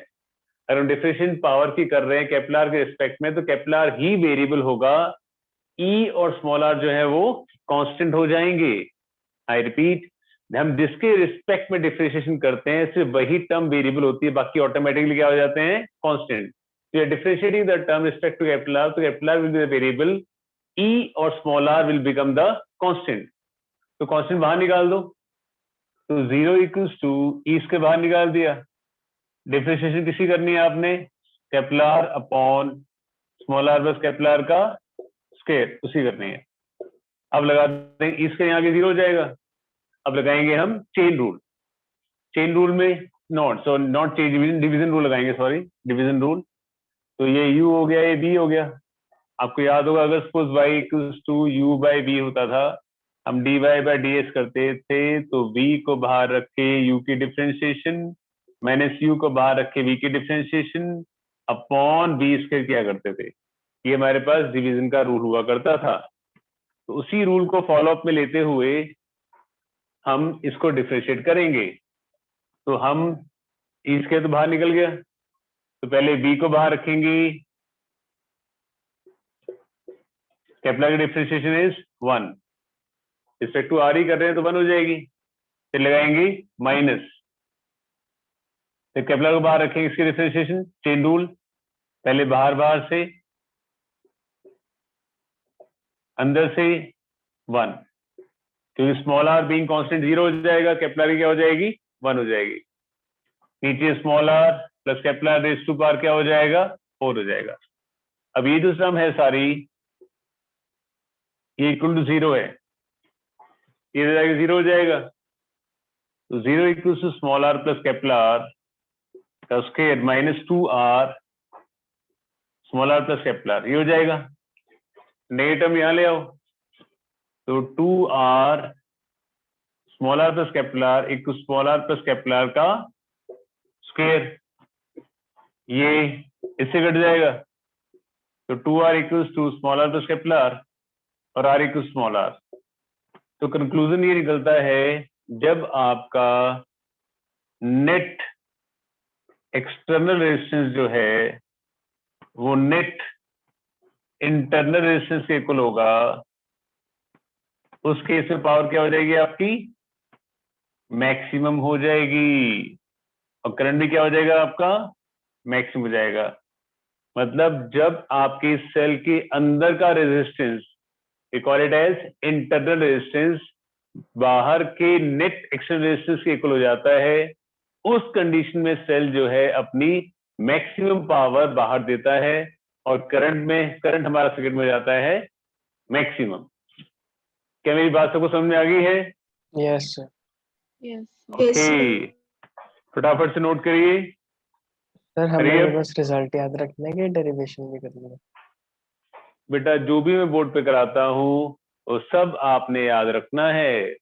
[SPEAKER 1] अगर हम डिफरेंशिएशन पावर की कर रहे हैं केपलर के रिस्पेक्ट में, तो केपलर ही वेरिएबल होगा, ई और स्मॉल आर जो है वो कांस्टेंट हो जाएंगे। आई रिपीट, हम जिसके रिस्पेक्ट में डिफरेंशिएशन करते हैं सिर्फ वही टर्म वेरिएबल होती है, बाकी ऑटोमेटिकली क्या हो जाते हैं? Constant. So you're differentiating the term respect to capital R, so capital R will be the variable, E और small r will become the constant. तो constant बाहर निकाल दो, तो 0 equals to E इसके बाहर निकाल दिया। डिफरेंशिएशन किसी करनी है आपने? Capital R upon small r बस कैपिटल R का स्क्वायर, उसी करनी है। अब लगा दें, इसके यहाँ के 0 हो जाएगा। अब लगाएंगे हम चेन रूल। चेन रूल में नॉट चेन, डिवीजन रूल लगाएंगे, सॉरी, डिवीजन रूल। तो ये u हो गया, ये b हो गया। आपको याद होगा, अगर suppose y equals to u by b होता था, हम dy बाई ds करते थे, तो v को बाहर रख के u की डिफरेंशिएशन माइनस u को बाहर रख के v की डिफरेंशिएशन अपॉन b स्क्वायर किया करते थे। ये हमारे पास डिवीजन का रूल हुआ करता था। तो उसी रूल को फॉलो अप में लेते हुए हम इसको डिफरेंशिएट करेंगे। तो हम ई स्क्वायर तो बाहर निकल गया, तो पहले b को बाहर रखेंगे, कैपिटल की differentiation is 1, respect to R ही कर रहे हैं तो 1 हो जाएगी। फिर लगाएंगे माइनस, फिर कैपिटल को बाहर रखेंगे, इसकी डिफरेंशिएशन चेन रूल, पहले बाहर बाहर से, अंदर से 1, क्योंकि स्मॉल आर बीइंग कांस्टेंट 0 हो जाएगा, कैपिटल की क्या हो जाएगी? 1 हो जाएगी। नीचे small are plus capital raise to power क्या हो जाएगा? 4 हो जाएगा। अब ये जो सम है सारी, ये इक्वल टू 0 है, ये 0 हो जाएगा। तो 0 equal to small are plus capital R का square minus 2r small are plus capital R, ये हो जाएगा। नए टर्म यहां ले आओ, तो 2r small are plus capital R equal small are plus capital R का स्क्वायर, ये इससे कट जाएगा। तो 2r equals to small are plus capital R और r इक्वल स्मॉल आर। तो कंक्लूजन ये निकलता है, जब आपका नेट एक्सटर्नल रेजिस्टेंस जो है वो नेट इंटरनल रेजिस्टेंस के इक्वल होगा, उस केस में पावर क्या हो जाएगी? आपकी मैक्सिमम हो जाएगी, और करंट भी क्या हो जाएगा? आपका मैक्सिमम हो जाएगा। मतलब जब आपके सेल के अंदर का resistance, we call it as internal resistance, बाहर के नेट एक्सटर्नल रेजिस्टेंस के इक्वल हो जाता है, उस कंडीशन में सेल जो है अपनी मैक्सिमम पावर बाहर देता है, और करंट हमारा सर्किट में जाता है मैक्सिमम। क्या मेरी बात सबको समझ में आ गई है?
[SPEAKER 3] Yes sir.
[SPEAKER 4] Yes.
[SPEAKER 2] Yes, sir.
[SPEAKER 1] Okay, फटाफट से नोट करिए।
[SPEAKER 3] सर हमें
[SPEAKER 1] अरे
[SPEAKER 3] तो बस रिजल्ट याद रखना है कि डेरिवेशन भी करनी है?
[SPEAKER 1] बेटा, जो भी मैं बोर्ड पे कराता हूँ वो सब आपने याद रखना है।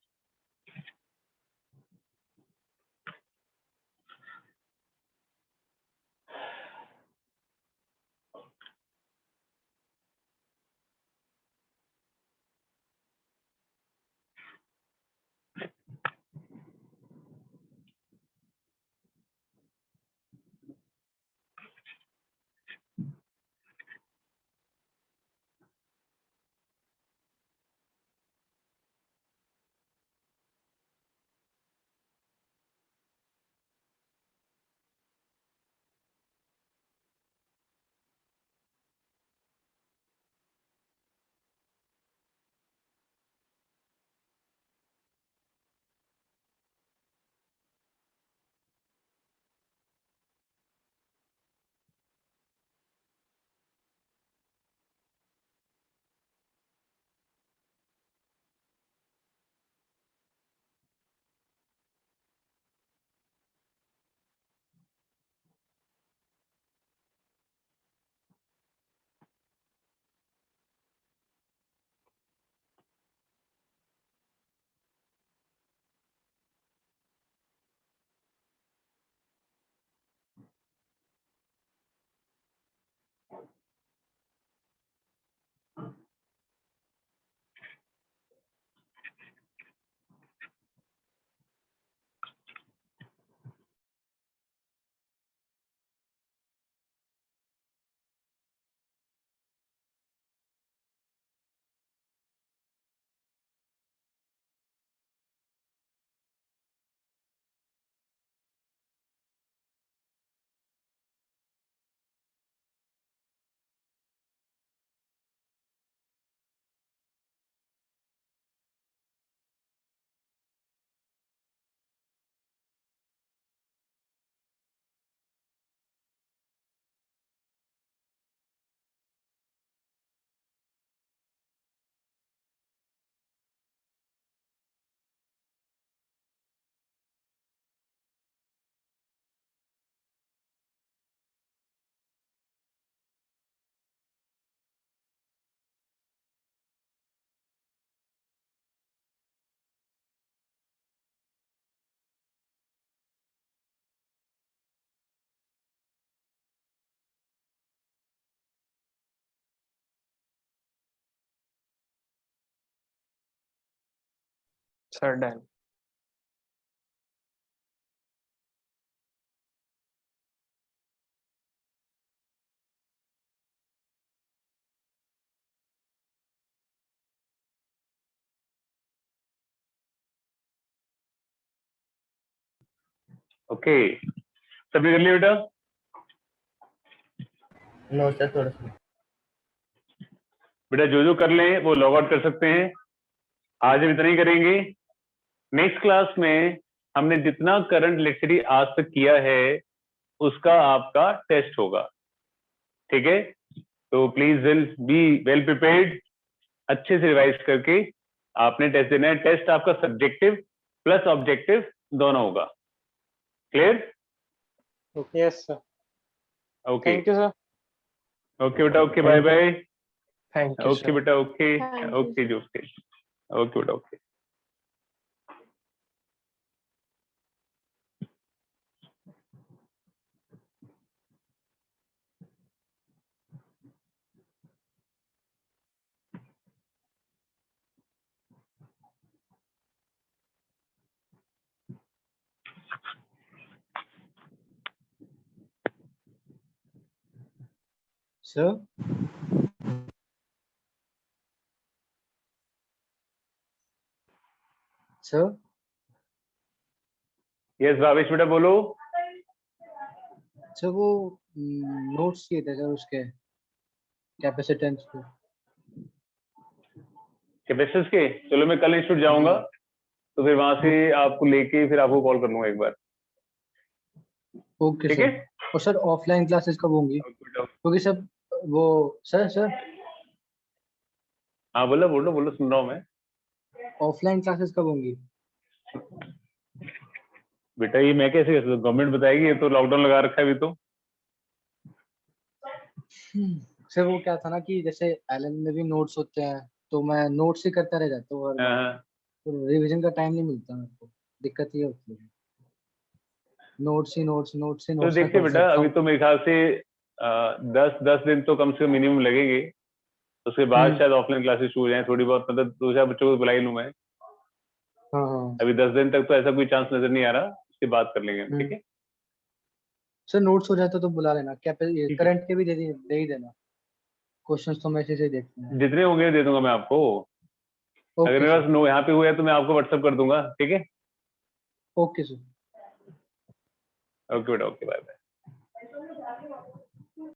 [SPEAKER 3] Sir done.
[SPEAKER 1] ओके, सबने कर लिया बेटा?
[SPEAKER 8] नो सर, थोड़ा सा।
[SPEAKER 1] बेटा जो जो कर लें वो लॉग आउट कर सकते हैं। आज हम इतना ही करेंगे। नेक्स्ट क्लास में हमने जितना करंट इलेक्ट्रिसिटी आज तक किया है उसका आपका टेस्ट होगा, ठीक है? तो please will be well prepared, अच्छे से रिवाइज करके आपने टेस्ट देना है। टेस्ट आपका सब्जेक्टिव प्लस ऑब्जेक्टिव दोनों होगा। Clear?
[SPEAKER 3] Yes sir.
[SPEAKER 1] Okay
[SPEAKER 3] thank you sir.
[SPEAKER 1] Okay बेटा, okay, bye bye.
[SPEAKER 3] Thank you
[SPEAKER 1] okay
[SPEAKER 3] sir.
[SPEAKER 1] बेटा, ओके
[SPEAKER 4] Thank you,
[SPEAKER 1] ओके जी, ओके ओके बेटा, okay.
[SPEAKER 6] Sir sir
[SPEAKER 1] yes Bhavesh बेटा, बोलो।
[SPEAKER 6] सर वो नोट्स किए थे सर उसके कैपेसिटेंस पे।
[SPEAKER 1] कैपेसिटर्स के, चलो मैं कल इंस्टीट्यूट जाऊंगा तो फिर वहां से आपको लेके फिर आपको कॉल कर लूंगा एक बार,
[SPEAKER 6] ओके
[SPEAKER 1] ठीक
[SPEAKER 6] सर।
[SPEAKER 1] है?
[SPEAKER 6] और सर ऑफलाइन क्लासेस कब होंगी?
[SPEAKER 1] ओके बेटा।
[SPEAKER 6] क्योंकि सब वो सर सर
[SPEAKER 1] हाँ बोलो बोलो बोलो, सुन रहा हूँ मैं।
[SPEAKER 6] ऑफलाइन क्लासेस कब होंगी?
[SPEAKER 1] बेटा ये मैं कैसे, गवर्नमेंट बताएगी? ये तो लॉकडाउन लगा रखा है अभी तो।
[SPEAKER 6] सर वो क्या था ना कि जैसे एलन में भी नोट्स होते हैं तो मैं नोट्स ही करता रह जाता हूँ हर बार,
[SPEAKER 1] हाँ,
[SPEAKER 6] तो रिवीजन का टाइम नहीं मिलता मेरे को। दिक्कत ये होती है, नोट्स ही नोट्स नोट्स ही
[SPEAKER 1] तो
[SPEAKER 6] नोट्स में
[SPEAKER 1] देखते
[SPEAKER 6] फंस
[SPEAKER 1] बेटा,
[SPEAKER 6] जाता
[SPEAKER 1] अभी
[SPEAKER 6] हूँ।
[SPEAKER 1] तो मेरे ख्याल से 10 दिन तो कम से कम मिनिमम लगेंगे। उसके बाद शायद ऑफलाइन क्लासेस शुरू हो जाए थोड़ी बहुत, मतलब 2-4 बच्चों को बुला ही लूँ मैं।
[SPEAKER 6] हाँ हाँ।
[SPEAKER 1] अभी 10 दिन तक तो ऐसा कोई चांस नजर नहीं आ रहा, उसके बाद कर लेंगे हम, ठीक है?
[SPEAKER 6] सर नोट्स हो जाता तो बुला लेना, क्या
[SPEAKER 1] ठीक है,
[SPEAKER 6] करंट के भी दे ही देना। क्वेश्चंस तो मैसेज से देखते हैं।
[SPEAKER 1] जितने होंगे दे दूंगा मैं आपको। अगर
[SPEAKER 6] ओके
[SPEAKER 1] मेरे
[SPEAKER 6] सर।
[SPEAKER 1] पास नो यहाँ पे हुआ है तो मैं आपको व्हाट्सअप कर दूंगा, ठीक है?
[SPEAKER 6] Okay sir.
[SPEAKER 1] ओके बेटा, ओके, बाय बाय।